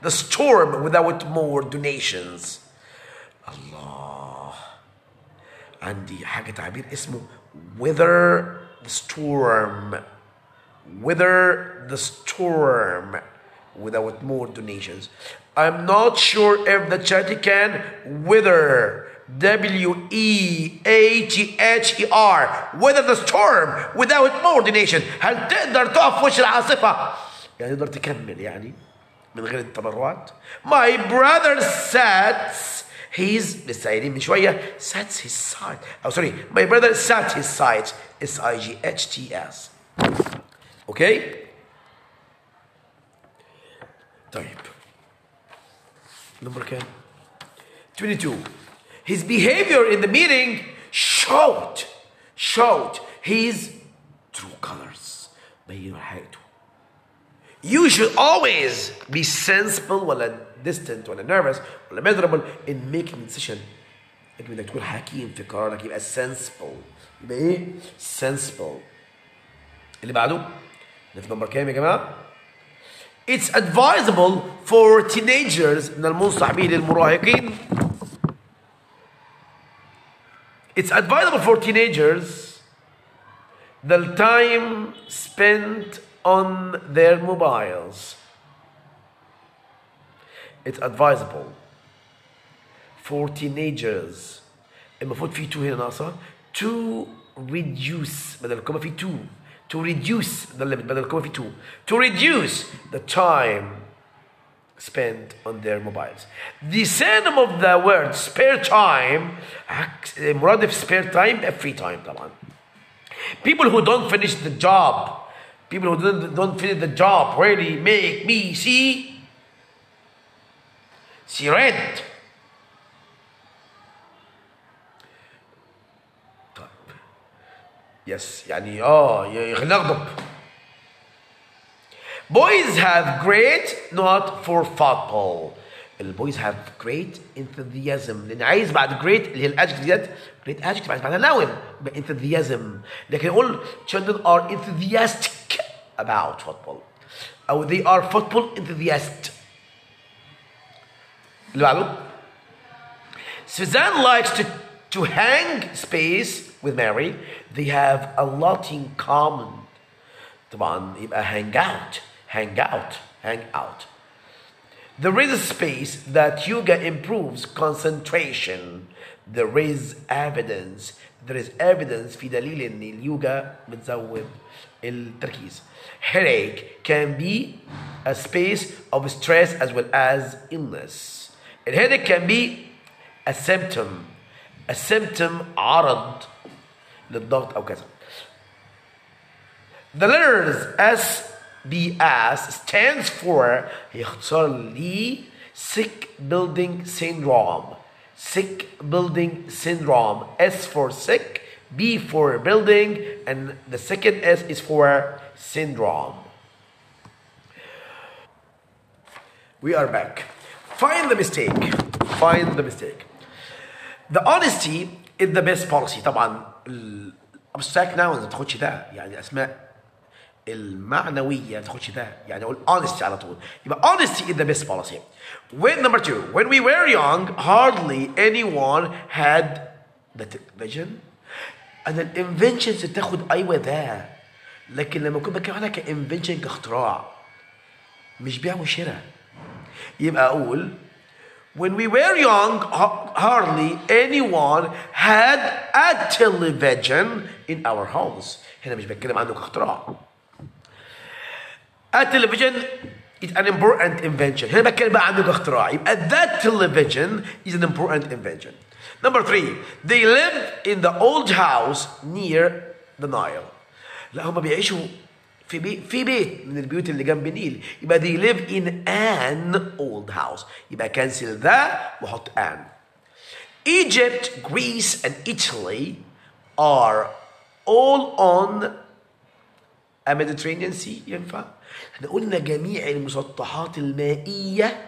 the storm without more donations. الله. عندي حاجة تعبير اسمه weather the storm without more donations. I'm not sure if the charity can weather W-E-A-T-H-E-R weather the storm without more donation. هل تقدر تقف وش العاصفة؟ يعني تقدر تكمل يعني من غير التبرعات. My brother sets his لسه قايلين من شوية sets his sight. My brother sat his sight S-I-G-H-T-S. Okay? طيب نمبر كام؟ 22. His behavior in the meeting showed his true colors. بين حقيقته. You should always be sensible ولا distant ولا nervous ولا miserable in making decision. يجب انك تكون حكيم في قرارك، يبقى sensible. يبقى ايه؟ sensible. اللي بعده في نمبر كام يا جماعه؟ It's advisable for teenagers، من المنصح به للمراهقين. It's advisable for teenagers the time spent on their mobiles. It's advisable for teenagers. المفروض في to هنا ناقصة. To reduce، بدل الكومة في to. To reduce، ده اللي بدل الكومة في to. To reduce the time spent on their mobiles. The synonym of the word spare time مرادف spare time free time طبعا. People who don't finish the job, people who don't finish the job really make me see red. طيب يس يعني يخليني اغضب. Boys have great not for football. البويز have great enthusiasm، لان عايز بعد great اللي هي الادجكتيف ديت great adjective عايز بعدها noun يبقى enthusiasm. لكن نقول children are enthusiastic about football او they are football enthusiast. اللي بعده Suzanne likes to hang space with Mary. They have a lot in common. طبعا يبقى hang out. There is a space that yoga improves concentration. There is evidence في دليل ان اليوجا بتزود التركيز. Headache can be a space of stress as well as illness. الهيدك can be a symptom عرض للضغط او كذا. The letters SBS stands for هي اختصار ل sick building syndrome. S for sick, B for building, and the second S is for syndrome. We are back. Find the mistake. The honesty is the best policy. طبعا abstract nouns ما تاخدش ده، يعني اسماء المعنوية ما تاخدش ده، يعني اقول honesty على طول. يبقى honesty is the best policy. Number 2, when we were young hardly anyone had the vision. انا الانفنشنز تاخد ايوه ده، لكن لما اكون بتكلم عنها كانفنشن كاختراع مش بيع وشراء، يبقى اقول when we were young hardly anyone had a television in our homes. هنا مش بتكلم عنه كاختراع. A television is an important invention. هنا بتكلم بقى عنه كاختراع، يبقى that television is an important invention. Number 3, they live in the old house near the Nile. لا هم بيعيشوا في بيت من البيوت اللي جنب النيل، يبقى they live in an old house. يبقى كنسل ذا وحط an. Egypt, Greece and Italy are all on a Mediterranean Sea. ينفع؟ احنا قلنا جميع المسطحات المائية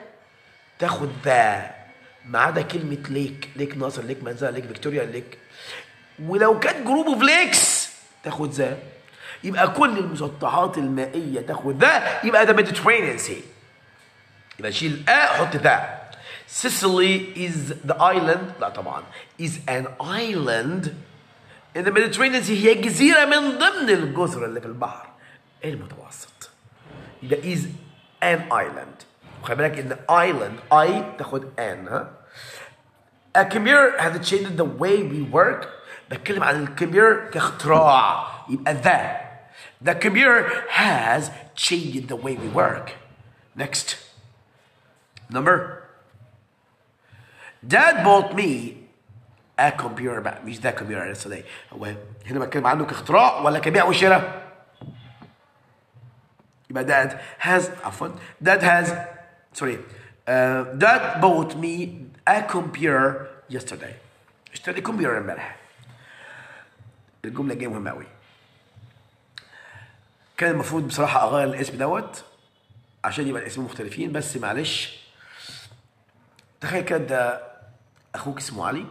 تاخد ذا ما عدا كلمة ليك ناصر، ليك منزل، ليك فيكتوريا، ليك، ولو كانت جروب اوف ليكس تاخد ذا. يبقى كل المسطحات المائية تاخد ذا، يبقى ده Mediterranean Sea. يبقى شيل حط ذا. Sicily is the island، لا طبعا is an island in the Mediterranean Sea، هي جزيرة من ضمن الجزر اللي في البحر المتوسط. يبقى is an island. وخلي بالك ان island I تاخد an. ها. A computer has changed the way we work. بتكلم عن الكمبيوتر كاختراع، يبقى the computer has changed the way we work. Next. Number. Dad bought me a computer بقى، مش ده computer yesterday. هو هنا بتكلم عنه كاختراع ولا كبيع وشراء؟ يبقى dad has sorry. Dad bought me a computer yesterday. اشتري كمبيوتر امبارح. الجملة جاية مهمة أوي. كان المفروض بصراحة أغير الاسم دوت عشان يبقى الاسمين مختلفين، بس معلش. تخيل كده ده أخوك اسمه علي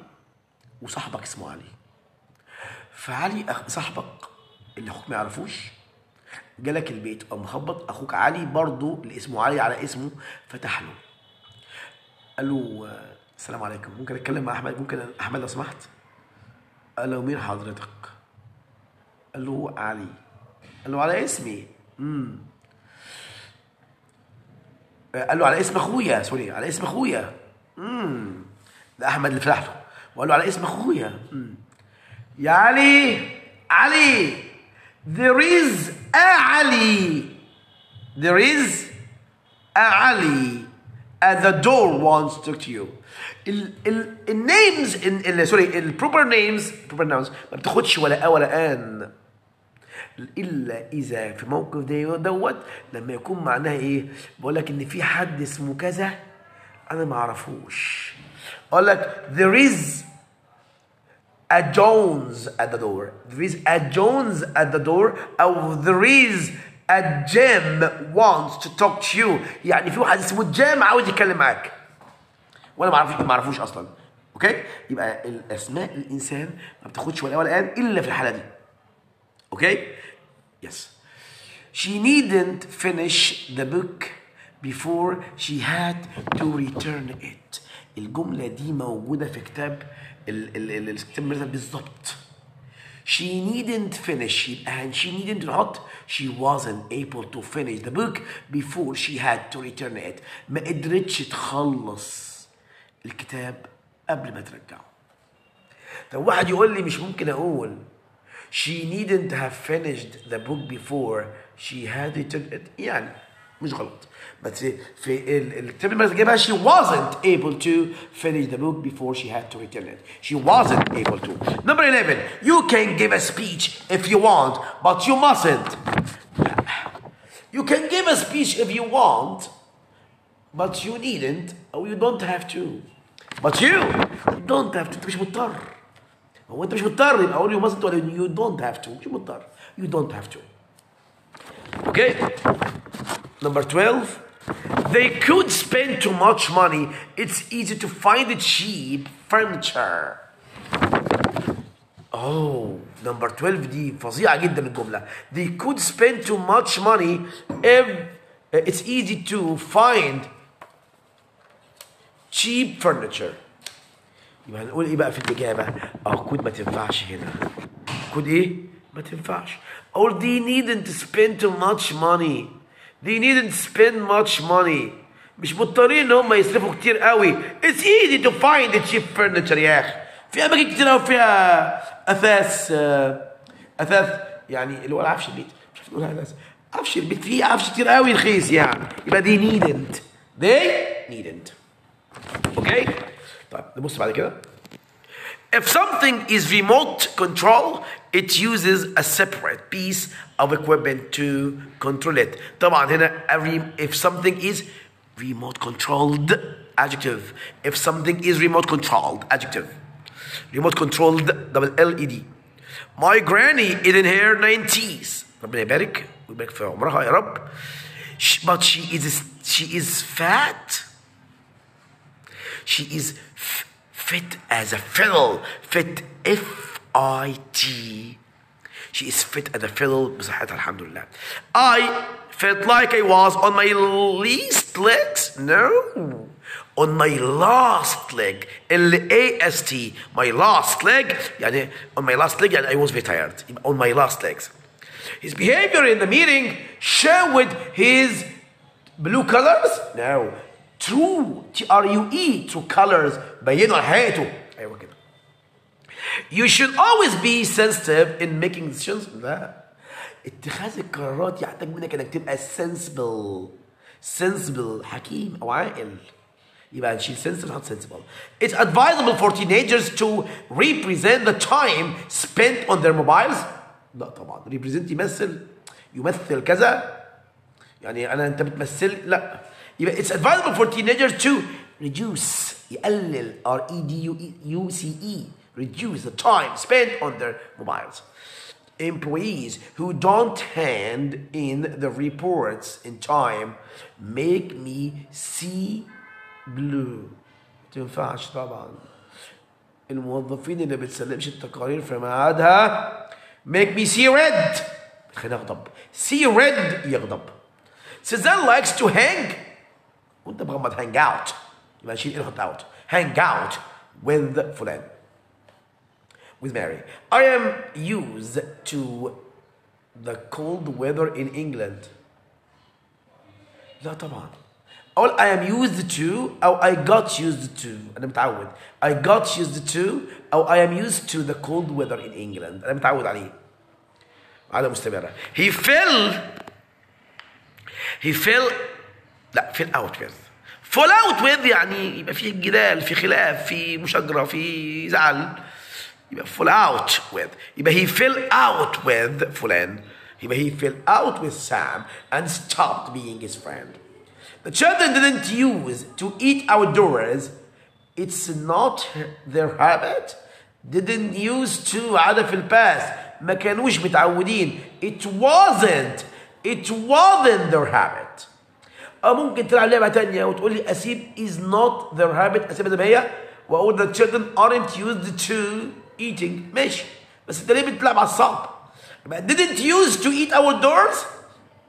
وصاحبك اسمه علي. فعلي صاحبك اللي أخوك ما يعرفوش جالك البيت أو مخبط، أخوك علي برضه اللي اسمه علي على اسمه، فتح له قال له السلام عليكم، ممكن أتكلم مع أحمد؟ ممكن أحمد لو سمحت؟ قال له مين حضرتك؟ قال له علي. قال له على اسمي. قال له على اسم اخويا، سوري على اسم اخويا. ده احمد اللي فتح له وقال له على اسم اخويا. يا علي، علي there is a علي، there is a علي at the door wants to talk to you. النيمز سوري البروبر نيمز proper nouns ما بتاخدش ولا ولا ان الا اذا في موقف دوت لما يكون معناها ايه؟ بقول لك ان في حد اسمه كذا انا ما اعرفوش. اقول لك there is a Jones at the door. There is a Jones at the door او there is a Jim wants to talk to you. يعني في واحد اسمه جيم عاوز يتكلم معاك وانا ما اعرفوش اصلا. اوكي؟ يبقى الاسماء الانسان ما بتاخدش ولا ولا ان الا في الحاله دي. اوكي؟ Yes. She needn't finish the book before she had to return it. الجملة دي موجودة في كتاب الكتاب بالظبط. She needn't finish يبقى she needn't نحط she wasn't able to finish the book before she had to return it. ما قدرتش تخلص الكتاب قبل ما ترجعه. طب واحد يقول لي مش ممكن أقول she needn't have finished the book before she had returned it. يعني مش غلط، بس في الكتاب المدرسة جايبها she wasn't able to finish the book before she had to return it. She wasn't able to. Number 11. You can give a speech if you want, but you mustn't. You can give a speech if you want, but you needn't or you don't have to. But you don't have to. انت مش مضطر. هو انت مش مضطر يبقى اقول you mustn't ولا you don't have to. مش مضطر. You don't have to. Okay? Number 12. They could spend too much money. It's easy to find cheap furniture. Oh, number 12 دي فظيعة جدا الجملة. They could spend too much money if it's easy to find cheap furniture. يبقى هنقول ايه بقى في الإجابة؟ could ما تنفعش هنا. could ايه؟ ما تنفعش. Or they needn't spend too much money. They needn't spend much money. مش مضطرين ان هم يصرفوا كتير قوي. It's easy to find the cheap furniture يا اخي. في اماكن كتير قوي فيها اثاث يعني اللي هو عفش البيت. مش عارف تقولها اثاث. عفش البيت فيه عفش كتير قوي رخيص يعني. يبقى they needn't. They needn't. اوكي؟ طيب نبص بعد كده. If something is remote control, it uses a separate piece of equipment to control it. طبعا هنا if something is remote controlled adjective. If something is remote controlled adjective. Remote controlled double LED. My granny is in her 90s. ربنا يبارك ويبارك في عمرها يا رب. But she is fat. She is fit as a fiddle. Fit F-I-T. She is fit as a fiddle بصحتها الحمد لله. I felt like I was on my least legs. No. On my last leg. L-A-S-T. My last leg. يعني on my last leg يعني I was very tired. On my last legs. His behavior in the meeting showed his blue colors. No. True. T-R-U-E. True colors. بينوا على حياته. أيوة كده. You should always be sensitive in making decisions. لا. اتخاذ القرارات يحتاج منك انك تبقى sensible حكيم او عاقل. يبقى نشيل sensitive نحط sensible. It's advisable for teenagers to represent the time spent on their mobiles. لا طبعا. represent يمثل كذا. يعني انت بتمثل لا. يبقى it's advisable for teenagers to reduce يقلل reduce reduce the time spent on their mobiles. Employees who don't hand in the reports in time make me see blue. تنفعش طبعا. الموظفين اللي بتسلمش التقارير في ميعادها make me see red. خلينا اغضب. see red يغضب. Suzanne likes to hang. وانت مغمض hang out. يبقى نشيل ايه out. hang out with فلان. with Mary. I am used to the cold weather in England. لا طبعا. أقول I am used to أو I got used to. أنا متعود. I got used to أو I am used to the cold weather in England. أنا متعود عليه. عادة مستمرة. He fell لا fell out with. fall out with يعني يبقى فيه جدال، في خلاف، في مشاجرة، في زعل. يبقى fall out with. يبقى he fell out with فلان. يبقى he fell out with Sam and stopped being his friend. The children didn't use to eat outdoors. It's not their habit. Didn't use to عادة في الباست. ما كانوش متعودين. It wasn't their habit. ممكن تلعب لعبة تانية وتقول لي أسيب is not their habit. أسيبها زي ما هي وأقول the children aren't used to eating. ماشي. بس أنت ليه بتلعب على الصعب؟ didn't use to eat outdoors.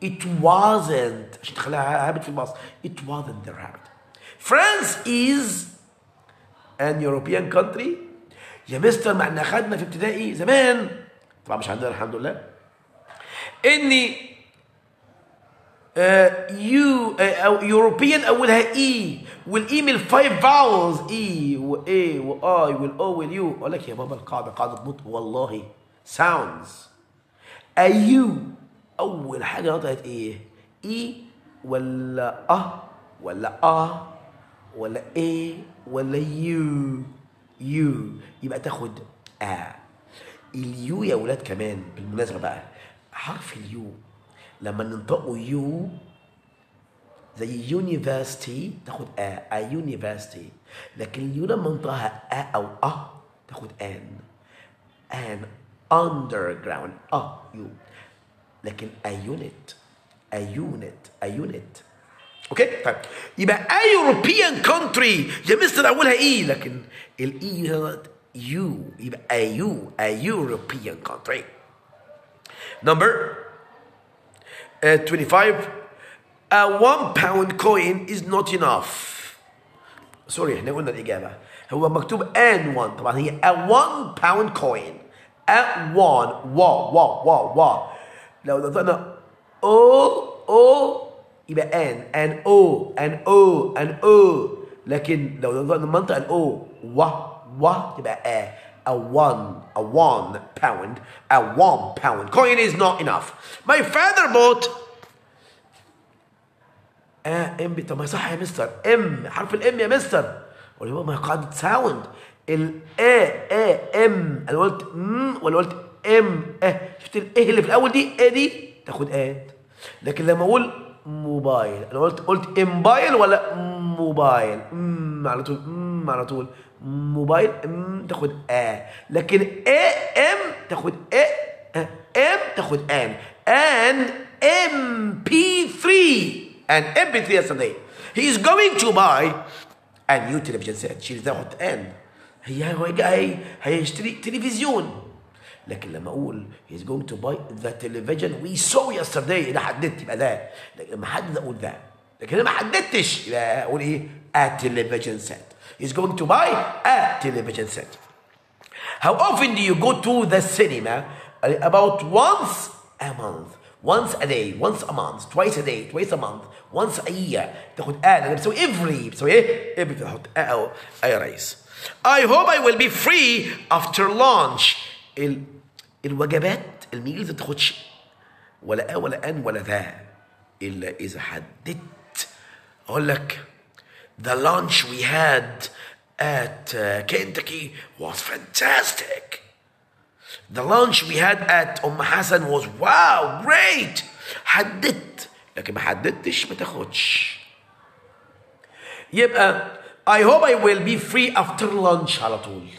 It wasn't عشان تخليها habit في المصر. It wasn't their habit. France is an European country. يا مستر ما احنا خدنا في ابتدائي زمان طبعا مش عندنا الحمد لله اني أو European اولها اي والاي من الفايف فاولز اي واي واي والاو واليو. اقول لك يا بابا القاعده قاعده نطق والله sounds. ايو اول حاجه نطقت ايه؟ اي ولا ولا ولا ايه ولا يو يبقى تاخد اليو يا ولاد. كمان بالمناسبه بقى حرف اليو لما ننطقه يو زي يونيفرسيتي تاخد يونيفرسيتي. لكن اليو لما ننطقها او تاخد ان underground يو. لكن يونت اوكي. طيب يبقى European country يا مستر اولها اي لكن الاي يو يبقى European country. Number 25. A 1 pound coin is not enough. سوري احنا قلنا الإجابة هو مكتوب an 1 طبعا هي a 1 pound coin. a 1 لو نطقنا او يبقى an o لكن لو نطقنا منطقة الاو تبقى a 1 pound coin is not enough. My father bought ام. طب ما صح يا مستر ام حرف الام يا مستر. ولا هو ما قاعدة ساوند ام. انا قلت ولا قلت ام شفت الايه اللي في الاول دي تاخد لكن لما اقول موبايل انا قلت امبايل ولا موبايل على طول موبايل تاخد لكن ام تاخد ام تاخد ان mp3 yesterday. He is going to buy a new television set. شيل تاخد هو جاي هيشتري تلفزيون. لكن لما اقول he's going to buy the television we saw yesterday اذا حددت يبقى ده. لكن لما احدد اقول ده. لكن لما حددتش يبقى اقول ايه a television set. He's going to buy a television set. How often do you go to the cinema? About once a month. Once a day, once a month, twice a day, twice a month, once a year. تاخد انا بسوي every بسوي ايه؟ every تحط او يا ريس. I hope I will be free after lunch. الوجبات الميلز ما تاخدش ولا ولا ان ولا ذا الا اذا حددت. اقول لك the lunch we had at Kentucky was fantastic. The lunch we had at Hassan was wow great. حددت لكن ما حددتش ما تاخدش. يبقى I hope I will be free after lunch على طول.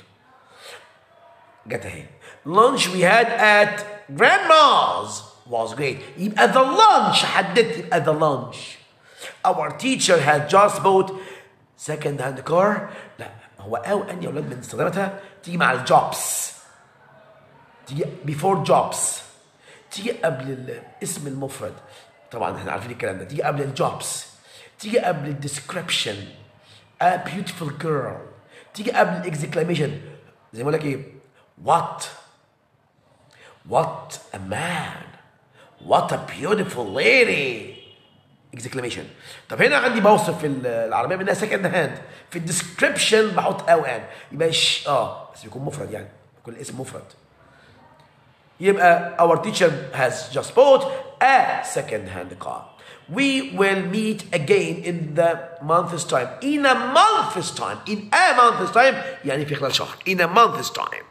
جت اهي. Lunch we had at grandma's was great. يبقى the lunch حددت يبقى the lunch. Our teacher had just bought second hand car. لا هو أو أن يا أولاد بنستخدمتها تيجي مع الجوبس. تيجي before jobs. تيجي قبل الاسم المفرد. طبعا احنا عارفين الكلام ده. تيجي قبل الجوبس. تيجي قبل الديسكريبشن. A beautiful girl. تيجي قبل الاكسكلاميشن. زي ما اقول لك ايه؟ What a man. What a beautiful lady. exclamation. طب هنا عندي بوصف في العربيه منها سكند هاند. في الديسكريبشن بحط او ان. يبقى بس بيكون مفرد يعني. يكون الاسم مفرد. يبقى our teacher has just bought a second hand car. We will meet again in the month's time. In a month's time. In a month's time يعني في خلال شهر. In a month's time.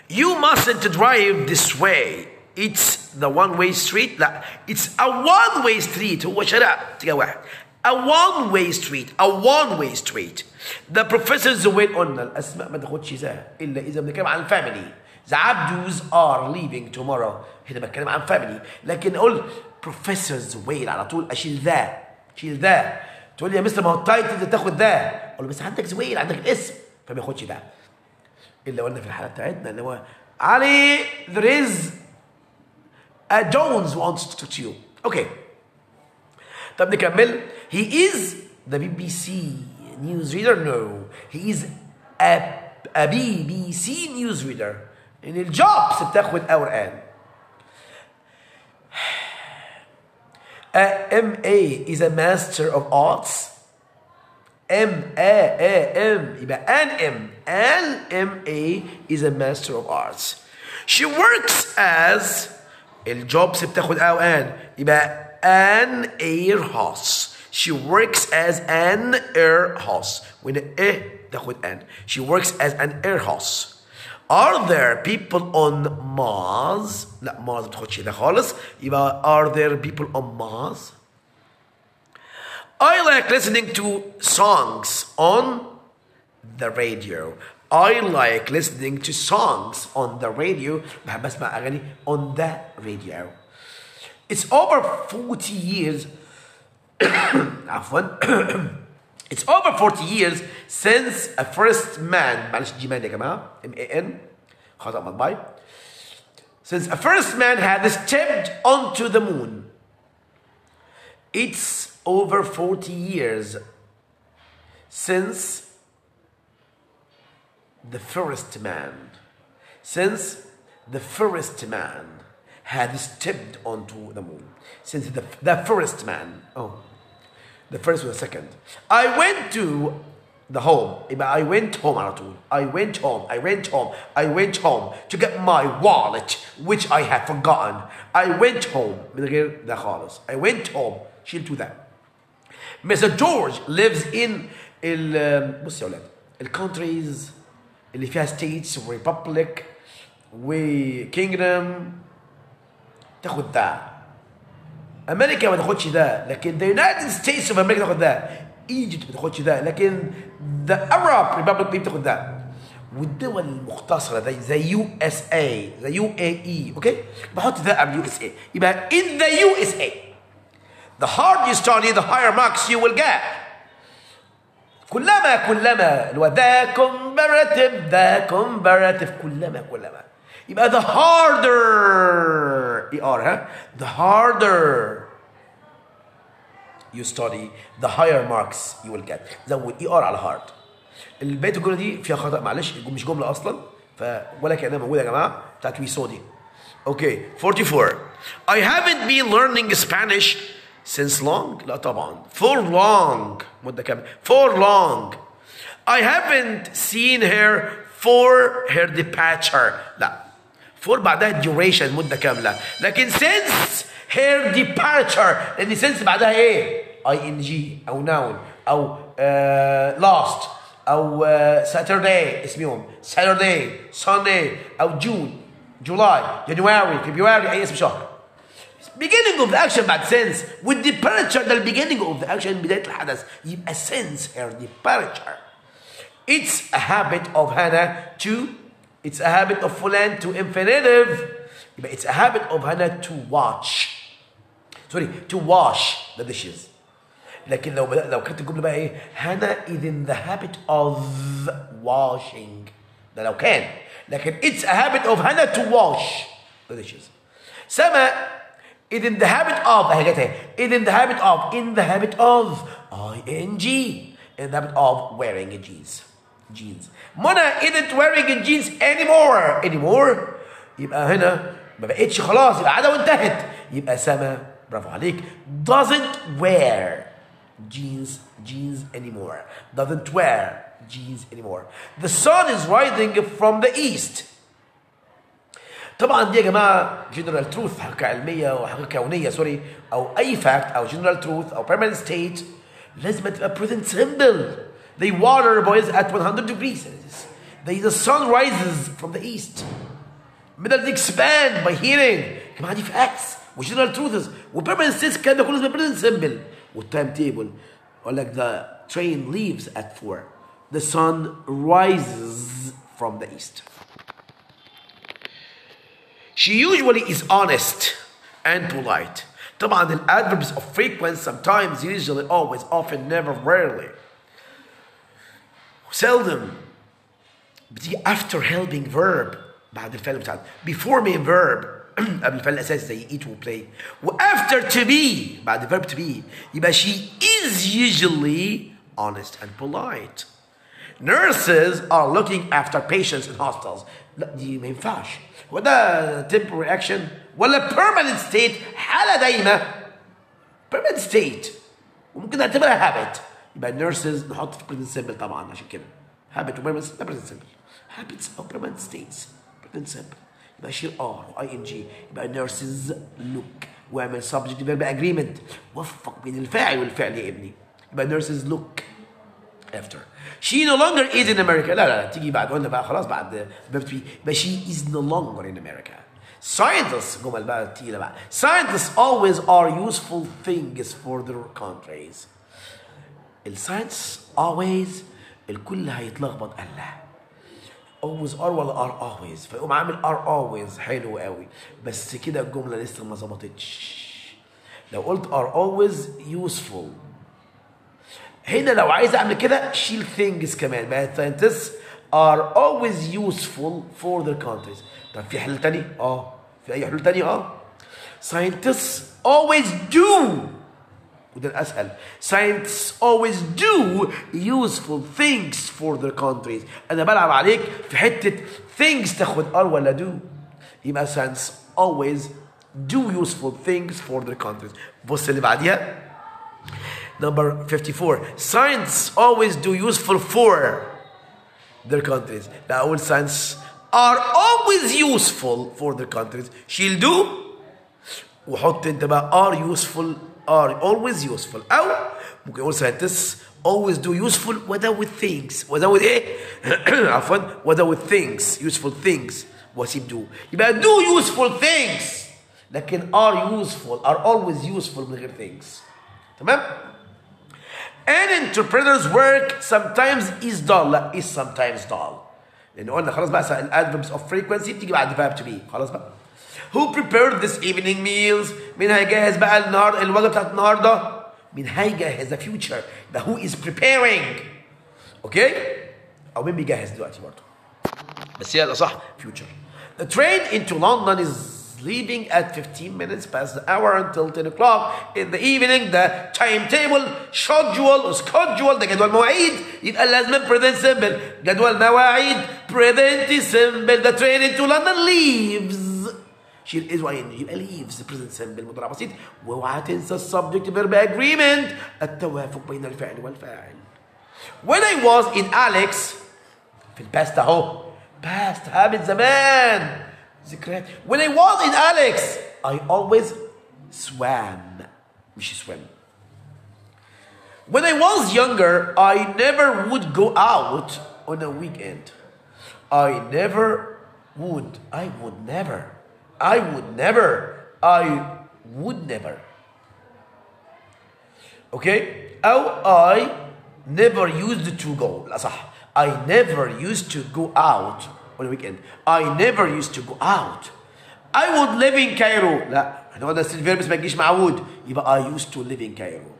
You mustn't drive this way. It's the one-way street. لا, it's a one-way street. هو شارع اتجاه واحد. A one-way street. A one-way street. The professors went on. الأسماء ما تاخدش ذا إلا إذا بنتكلم عن family. The Abdus are leaving tomorrow. هنا بتكلم عن family. لكن أقول professors wait على طول أشيل ذا. شيل ذا. تقول لي يا مستر ما هو التايتل تاخد ذا. أقول له بس عندك زويل عندك الاسم فما ياخدش ذا. إلا قلنا في الحالة بتاعتنا اللي هو علي there is a Jones wants to talk to you. Okay. طب نكمل. He is the BBC newsreader. No. He is a BBC newsreader. إن الجوبس بتاخد اور ان. MA is a master of arts. M يبقى an MA is a master of arts. She works as الجوبس بتاخد او ان يبقى an air hostess. She works as an air hostess. وهنا تاخد an. She works as an air hostess. Are there people on Mars? لا Mars ما بتاخدش ده خالص يبقى are there people on Mars? I like listening to songs on the radio. I like listening to songs on the radio. بحب اسمع اغاني on the radio. It's over 40 years. عفوا. It's over 40 years since a first man. معلش دي مان يا جماعة. MAN. خطأ مطبعي. Since a first man had stepped onto the moon. It's over 40 years since the first man had stepped onto the moon. Since the first man. The first was the second. I went to the home. I went home على طول. I went home to get my wallet which I had forgotten. I went home من غير ده خالص. I went home. شيلتوا ده. Mr. George lives in بص يا ولاد الكونتريز اللي فيها states و republic و kingdom تاخد ده. امريكا ما تاخدش ده لكن the United States of America تاخد ده. Egypt ما تاخدش ده لكن the Arab Republic دي بتاخد ده. والدول المختصرة زي USA زي UAE اوكي بحط ده قبل USA يبقى in the USA. The harder you study, the higher marks you will get. كلما اللي هو comparative كلما يبقى the harder the harder you study the higher marks you will get. زود على hard. البيت الجملة دي فيها خطأ معلش مش جملة أصلا ولا كأنها موجودة يا جماعة بتاعت we saw دي. Okay 44. I haven't been learning Spanish since long. لا طبعا for long مدة كاملة for long. I haven't seen her for her departure. لا for بعدها duration مدة كاملة لكن since her departure لأن since بعدها إيه ing أو noun أو last أو Saturday اسم يوم Saturday Sunday أو June July January February أي اسم شهر beginning of the action بعد since with departure ده beginning of the action بداية الحدث يبقى since her departure. It's a habit of Hannah to it's a habit of فلان to infinitive يبقى it's a habit of Hannah to wash the dishes. لكن لو كانت الجملة بقى ايه Hannah is in the habit of washing ده لو كان لكن it's a habit of Hannah to wash the dishes. سما is in the habit of اهي جت اهي is in the habit of ing in the habit of wearing jeans. منى isn't wearing jeans anymore يبقى هنا ما بقتش خلاص يبقى عادة وانتهت يبقى سما برافو عليك doesn't wear jeans anymore. The sun is rising from the east. طبعا دي يا جماعه general truth حقيقه علميه وحقيقه كونيه او اي fact او general truth او permanent state لازم تبقى present simple. The water boils at 100 degrees Celsius. The sun rises from the east. Middle expand by heating. يا جماعه دي facts وجنرال truths وبيرمننت ستيتس الكلام ده كله اسمه present simple. والتايم تيبل اقول لك the train leaves at 4. The sun rises from the east. She usually is honest and polite. طبعا the adverbs of frequency sometimes, usually, always, often, never, rarely, seldom بتيجي after helping verb بعد الفعل بتاعها before main verb قبل الفعل الاساسي زي eat و play after to be بعد الverb to be يبقى she is usually honest and polite. Nurses are looking after patients in hospitals. لا دي ما ينفعش. هو ده temporary action ولا permanent state حالة دايمة permanent state وممكن نعتبرها habit. يبقى nurses نحط في present simple طبعا عشان كده habit و permanent present simple habits أو permanent states present simple يبقى شيل are ing يبقى nurses look واعمل subject verb agreement وفق بين الفاعل والفعل يا ابني يبقى nurses look after. She no longer is in America. لا تيجي بعد قلنا بقى خلاص بعد verb to be يبقى she is no longer in America. Scientists جمل بقى تقيلة بقى. Scientists always are useful things for their countries. الساينس always الكل هيتلخبط قال لا always are ولا are always فيقوم عامل are always حلو قوي بس كده الجملة لسه ما ظبطتش. لو قلت are always useful هنا لو عايز اعمل كده شيل things كمان بقى scientists are always useful for their countries. طب في حل تاني؟ في اي حلول تاني؟ scientists always do وده الاسهل scientists always do useful things for their countries. انا بلعب عليك في حته things تاخد are ولا do يبقى scientists always do useful things for their countries. بص اللي بعديها number 54 scientists always do useful for their countries. لا اقول scientists are always useful for their countries شيل do وحط انت بقى are useful are always useful او ممكن اقول scientists always do useful without things without ايه عفوا without things useful things واسيب do يبقى do useful things لكن are always useful من غير things. تمام. An interpreter's work sometimes is dull. لا is sometimes dull لان قلنا خلاص بقى الادverbs of frequency بتيجي بعد verb to be خلاص بقى. Who prepared this evening meals؟ مين هيجهز بقى الوجبة بتاعت النهارده؟ مين هيجهز the future؟ ده who is preparing. اوكي؟ او مين بيجهز دلوقتي برضه؟ بس هي صح future. The train into London is leaving at 15 minutes past the hour until 10 o'clock in the evening. The timetable schedule ده جدول مواعيد يبقى لازم present simple. جدول مواعيد present simple. The train into London leaves شيل is وين يبقى leaves present simple مضارع بسيط واوعى تنسى السبجكت verb agreement التوافق بين الفعل والفاعل. When I was in Alex في الباست اهو past habit زمان ذكريات. When I was in Alex I always swam مش swim. When I was younger I never would go out on a weekend. I would never would never. اوكي، او I never used to go. لا صح، I never used to go out on the weekend. I never used to go out. I would live in Cairo. لا احنا قلنا الفيربس ما تجيش مع would، يبقى I used to live in Cairo.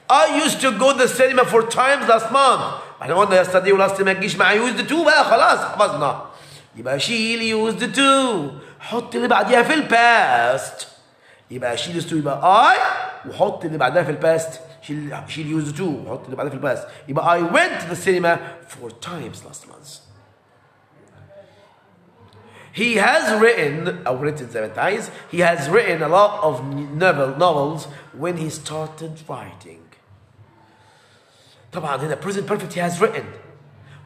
I used to go to the cinema 4 times last month. احنا قلنا yesterday ولast ما تجيش مع used to بقى، خلاص حفظنا. يبقى she used to. حط اللي بعديها في الباست. يبقى she used to يبقى I، وحط اللي بعدها في الباست she used to، وحط اللي بعدها في الباست. يبقى I went to the cinema 4 times last month. He has written أو written زي ما أنت عايز. He has written a lot of novels when he started writing. طبعا هنا present perfect he has written.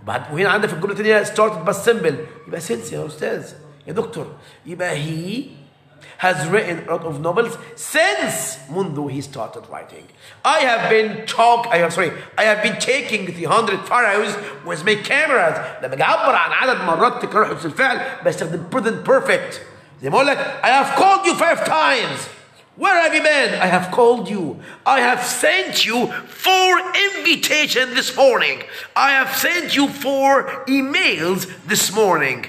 وهنا عندنا في الجملة الثانية started بس simple، يبقى since يا أستاذ يا دكتور. يبقى he has written a lot of novels since منذ he started writing. I have been taking 300 photos with my cameras. لما اجي اعبر عن عدد مرات تكرار حدوث الفعل بستخدم present perfect. زي ما اقول لك I have called you 5 times. Where have you been? I have called you. I have sent you 4 invitations this morning. I have sent you 4 emails this morning.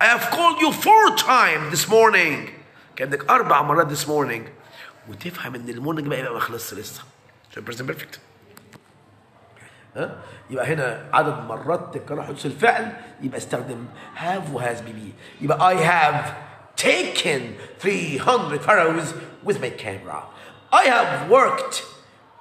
I have called you 4 times this morning. كأنك 4 مرات this morning. وتفهم ان المورنينج بقى ما خلصش لسه. present perfect. يبقى هنا عدد مرات تكرار حدوث الفعل يبقى استخدم have و has be. يبقى I have taken 300 photos with my camera. I have worked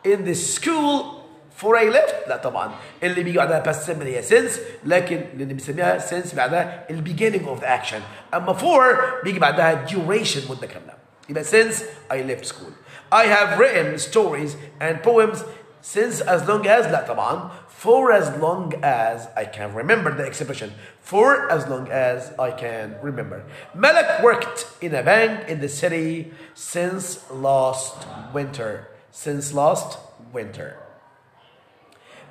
in this school for a lived. لا طبعا اللي بيجي بعدها past simple هي since، لكن اللي بنسميها since بعدها ال beginning of the action. اما for بيجي بعدها duration مدة كاملة. يبقى since I left school. I have written stories and poems since as long as. لا طبعا for as long as I can remember. the expression for as long as I can remember. Malak worked in a bank in the city since last winter. Since last winter.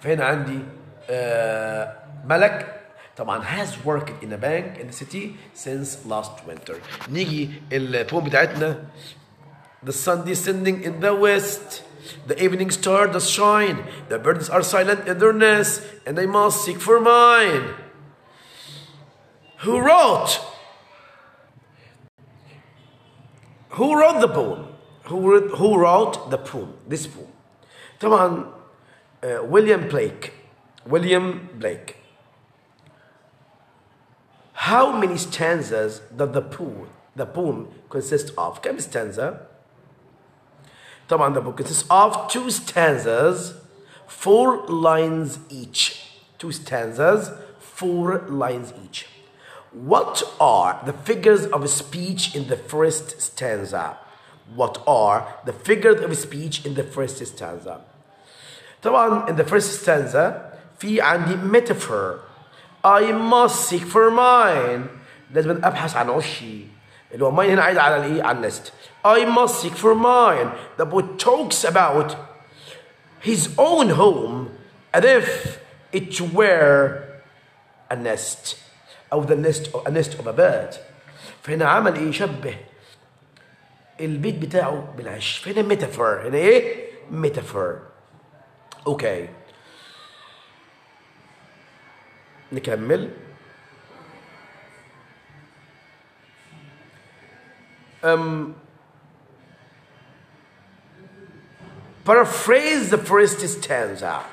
فهنا عندي ملك طبعا has worked in a bank in the city since last winter. نيجي البوم بتاعتنا. The sun descending in the west. The evening star does shine. The birds are silent in their nests, and I must seek for mine. Who wrote the poem? Who wrote the poem? This poem. طبعا William Blake. How many stanzas does the poem consist of? كم stanza؟ طبعا the book consists of 2 stanzas, 4 lines each. 2 stanzas, 4 lines each. What are the figures of speech in the first stanza? What are the figures of speech in the first stanza? طبعا in the first stanza في عندي metaphor. I must seek for mine. لازم ابحث عن عشي. اللي هو mine هنا عايد على الايه؟ على النست. I must seek for mine. The poet talks about his own home as if it were a nest أو a nest of a bird. فهنا عمل إيه؟ شبه البيت بتاعه بالعش. فهنا metaphor. هنا إيه؟ metaphor. أوكي. نكمل. Paraphrase the first stanza.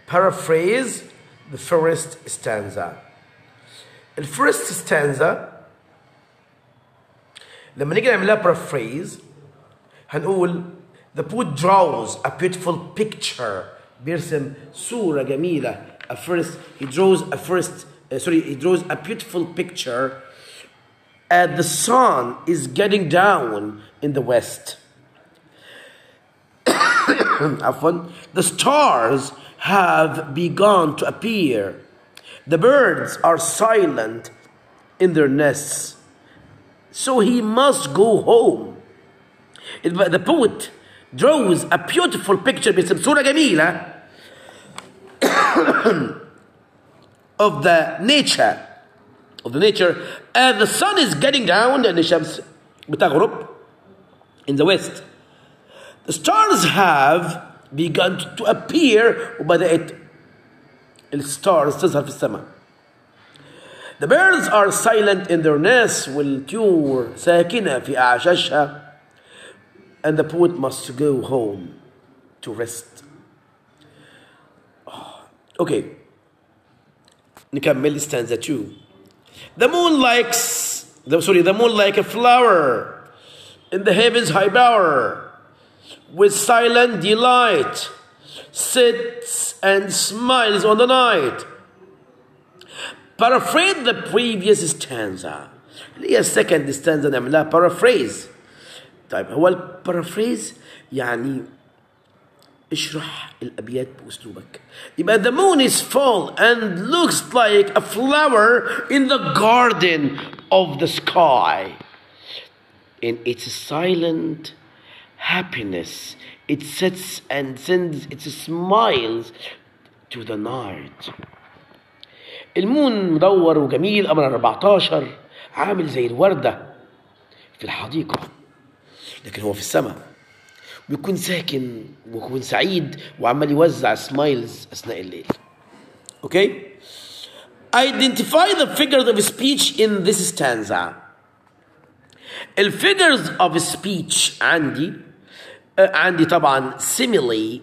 Paraphrase the first stanza. The first stanza لما نيجي نعملها paraphrase هنقول the poet draws a beautiful picture. بيرسم صورة جميلة. He draws a beautiful picture as the sun is getting down in the west. The stars have begun to appear. The birds are silent in their nests. So he must go home. The poet draws a beautiful picture بيرسم صورة جميلة of the nature as the sun is getting down لأن الشمس بتغرب in the west. The stars have begun to appear وبدأت الستارز تظهر في السماء. The birds are silent in their nests والطيور ساكنة في أعشاشها. And the poet must go home to rest. Okay. نكمل stanza 2. The moon like a flower in the heavens high bower, with silent delight sits and smiles on the night. Paraphrase the previous stanza. اللي هي second stanza نعملها paraphrase. طيب هو البارافريز يعني اشرح الأبيات بأسلوبك. يبقى the moon is full and looks like a flower in the garden of the sky. In its silent happiness, it sits and sends its smiles to the night. المون مدور وجميل أمر 14 عامل زي الوردة في الحديقة، لكن هو في السماء بيكون ساكن ويكون سعيد وعمال يوزع سمايلز أثناء الليل. Okay? Identify the figures of speech in this stanza. الفيجرز of speech عندي طبعا simile.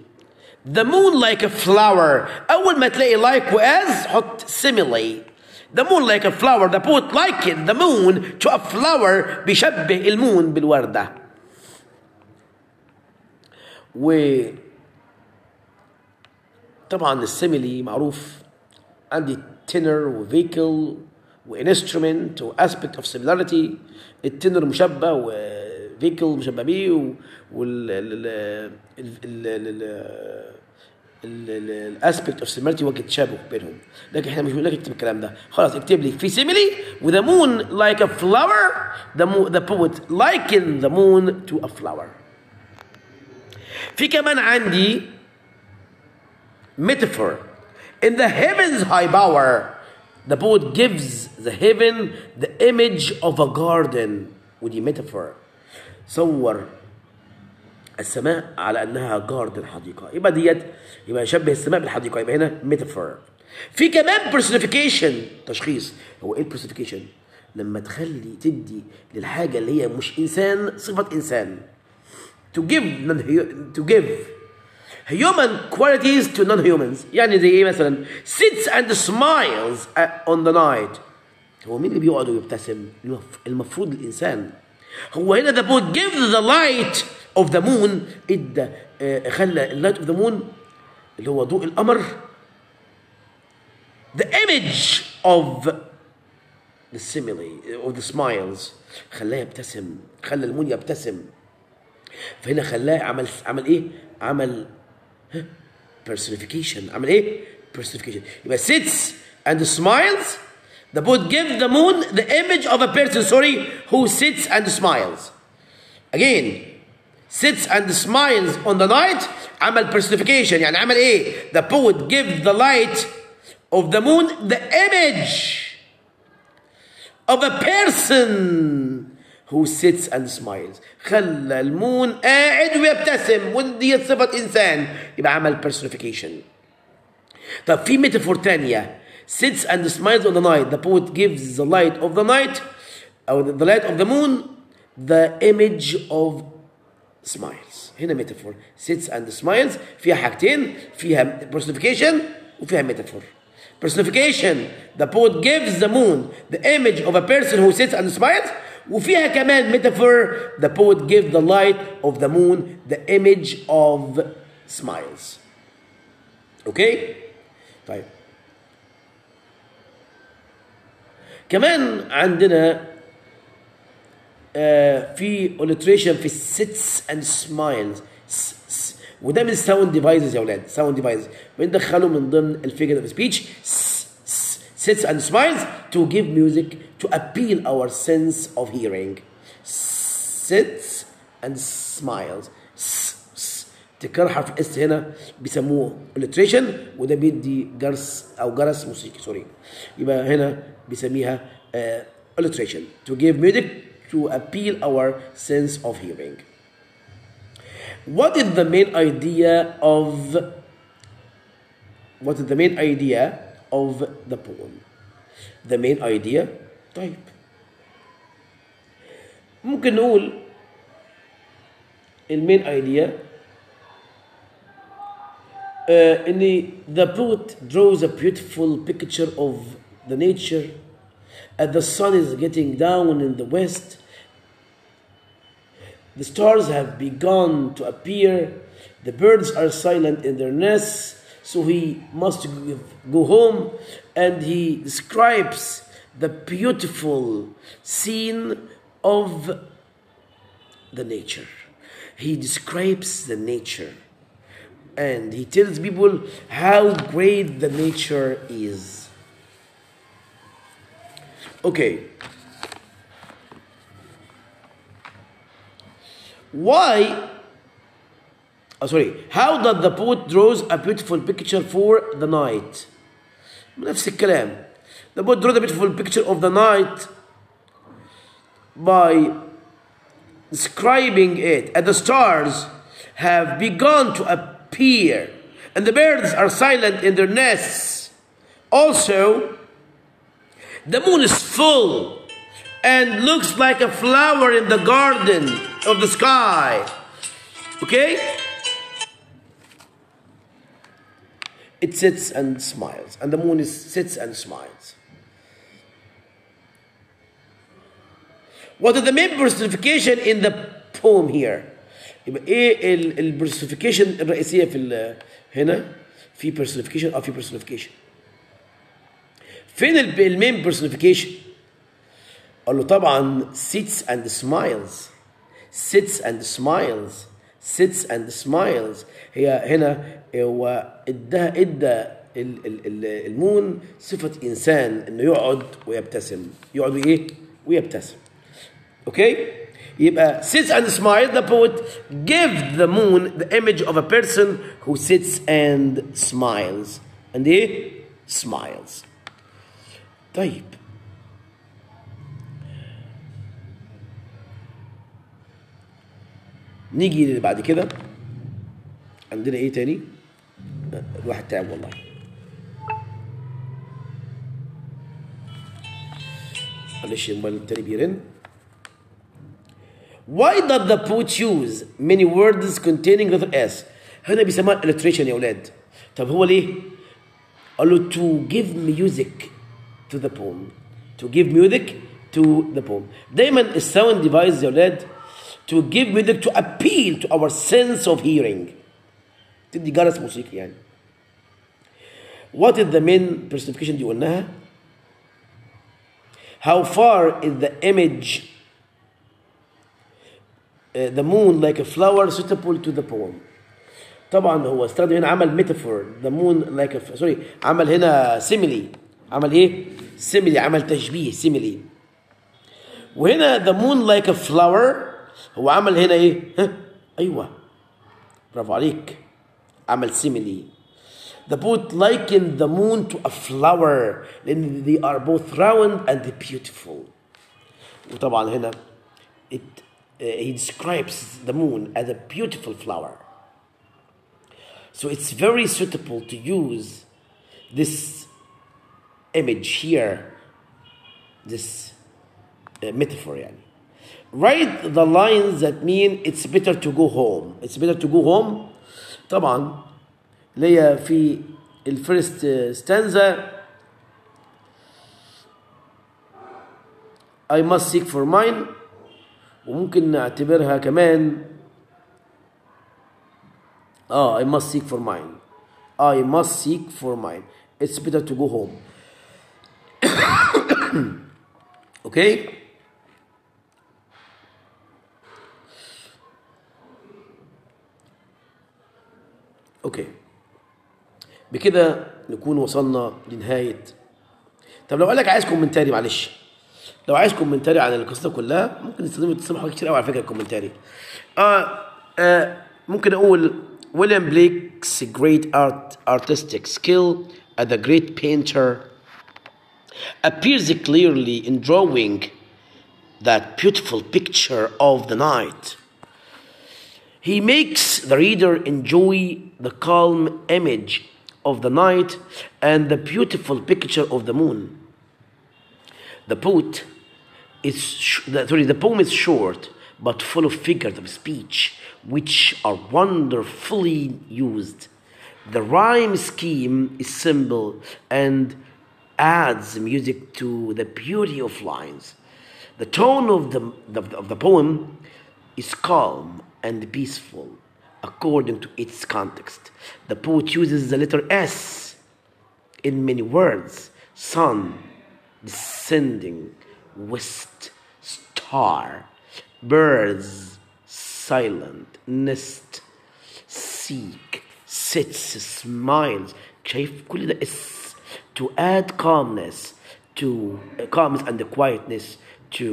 The moon like a flower. أول ما تلاقي like وas حط simile. The moon like a flower. The poet likened the moon to a flower. بيشبه المون بالوردة. طبعا السيميلي معروف عندي tenor و vehicle و instrument و aspect of similarity. التنر مشبه و vehicle مشبه بيه aspect of similarity وجه تشابه بينهم، لكن احنا مش بنقول لك اكتب الكلام ده، خلاص اكتب لي في simile with the moon like a flower. The poet likened the moon to a flower. في كمان عندي metaphor. In the heavens high bower, the poet gives the heaven the image of a garden. ودي metaphor. صور السماء على أنها garden حديقة. يبقى يشبه السماء بالحديقة. يبقى هنا metaphor. في كمان personification تشخيص. هو إيه personification؟ لما تدي للحاجة اللي هي مش إنسان صفة إنسان. To give human qualities to non-humans. يعني زي ايه مثلا sits and smiles on the night. هو مين اللي بيقعد ويبتسم؟ المفروض الإنسان. هو هنا the poet gives the light of the moon. خلى light of the moon اللي هو ضوء القمر the image of the simile of the smiles. خلاه يبتسم، خلى المون يبتسم. فهنا خلاه عمل ايه؟ عمل personification. عمل ايه؟ personification. يبقى sits and smiles. The poet gives the moon the image of a person who sits and smiles. Again, sits and smiles on the night. عمل personification. يعني عمل ايه؟ The poet gives the light of the moon the image of a person who sits and smiles. خلى المون قاعد ويبتسم، ودي صفة إنسان، يبقى عمل personification. طب في ميتافور تانية sits and smiles on the night. The poet gives the light of the night أو the light of the moon the image of smiles. هنا ميتافور sits and smiles فيها حاجتين، فيها personification وفيها ميتافور. Personification, the poet gives the moon the image of a person who sits and smiles. وفيها كمان metaphor, the poet gives the light of the moon the image of smiles. اوكي؟ طيب كمان عندنا في alliteration في sits and smiles. وده من sound devices يا اولاد. sound devices بندخله من ضمن الفيجر of speech. Sits and smiles to give music to appeal our sense of hearing. Sits and smiles. تكرر حرف الاس هنا بيسموه alliteration، وده بيدي جرس موسيقي سوري. يبقى هنا بيسميها alliteration to give music to appeal our sense of hearing. What is the main idea of the poem? The main idea. طيب ممكن نقول المين idea إن the poet draws a beautiful picture of the nature as the sun is getting down in the west. The stars have begun to appear. The birds are silent in their nests, so he must go home, and he describes the beautiful scene of the nature. He describes the nature, and he tells people how great the nature is. Okay. How does the poet draws a beautiful picture for the night? نفس الكلام. The poet draws a beautiful picture of the night by describing it, and the stars have begun to appear, and the birds are silent in their nests. Also, the moon is full and looks like a flower in the garden of the sky. Okay? It sits and smiles, and the moon sits and smiles. What is the main personification in the poem here? يبقى ايه البرسونيفيكيشن الرئيسيه في هنا؟ في personification في personification. فين المين personification؟ قال له طبعا sits and smiles. sits and smiles. sits and smiles. هي هنا هو ادى المون صفة إنسان إنه يقعد ويبتسم. يقعد إيه؟ ويبتسم. Okay? يبقى sits and smiles. The poet gives the moon the image of a person who sits and smiles. And إيه؟ smiles. طيب. نيجي اللي بعد كده. عندنا ايه تاني؟ الواحد تعب والله. معلش الموبايل التاني بيرن. Why does the poet use many words containing letter S؟ هنا بيسموها alliteration يا اولاد. طب هو ليه؟ قال له to give music to the poem. To give music to the poem. دايما الساوند ديفايس يا اولاد to give music to appeal to our sense of hearing. تدي جرس موسيقي يعني. What is the main personification دي قلناها؟ How far is the image the moon like a flower suitable to the poem؟ طبعا هو استخدم هنا عمل metaphor. The moon like a عمل هنا simile. عمل ايه؟ simile. عمل تشبيه simile. وهنا the moon like a flower هو عمل هنا ايه؟ ها؟ ايوه برافو عليك. عمل simile. The poet likened the moon to a flower لأن they are both round and beautiful. وطبعا هنا he describes the moon as a beautiful flower. So it's very suitable to use this image here, this metaphor يعني. Write the lines that mean it's better to go home. It's better to go home. طبعا اللي هي في الفيرست stanza I must seek for mine. وممكن نعتبرها كمان I must seek for mine. I must seek for mine. It's better to go home. Okay? اوكي بكده نكون وصلنا لنهايه. طب لو قال لك عايز كومنتاري، معلش لو عايز كومنتاري عن القصه كلها ممكن تستخدم حاجات كتير قوي على فكره الكومنتاري. ممكن اقول William Blake's great artistic skill as a great painter appears clearly in drawing that beautiful picture of the night. He makes the reader enjoy the calm image of the night and the beautiful picture of the moon. The poem is short but full of figures of speech which are wonderfully used. The rhyme scheme is simple and adds music to the beauty of lines. The tone of the poem is calm and peaceful according to its context. The poet uses the letter S in many words: sun, descending, west, star, birds, silent, nest, seek, sits, smiles. شايف كل ده اس to add calmness and the quietness to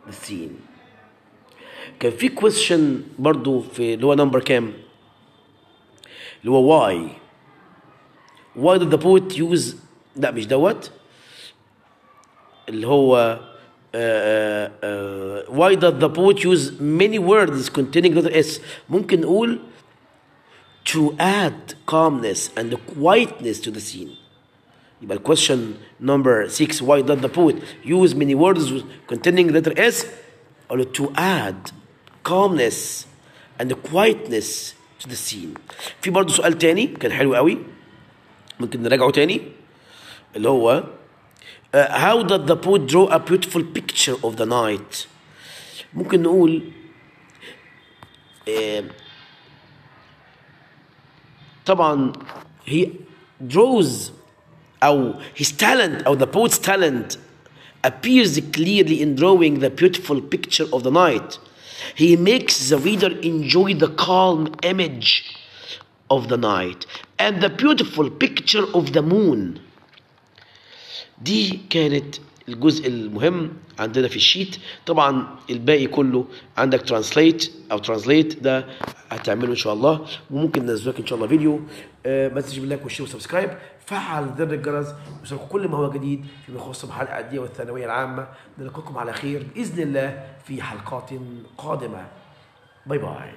the scene. كان في question برضو في اللي هو نمبر كام اللي هو why did the poet use لا مش دوت اللي هو why did the poet use many words containing letter S. ممكن نقول to add calmness and quietness to the scene. يبقى question number 6, why did the poet use many words containing letter S, or to add calmness and quietness to the scene. في برضه سؤال تاني كان حلو قوي ممكن نراجعه تاني اللي هو how did the poet draw a beautiful picture of the night. ممكن نقول طبعا he draws أو his talent أو the poet's talent appears clearly in drawing the beautiful picture of the night. He makes the reader enjoy the calm image of the night and the beautiful picture of the moon. دي كانت الجزء المهم عندنا في الشيت. طبعا الباقي كله عندك translate ده هتعمله ان شاء الله وممكن ننزلك ان شاء الله فيديو. ما تنساش بالله وشير وسبسكرايب، فعل زر الجرس وصلكم كل ما هو جديد فيما يخص الحلقه الاعداديه والثانويه العامه. نلقاكم على خير باذن الله في حلقات قادمه. باي باي.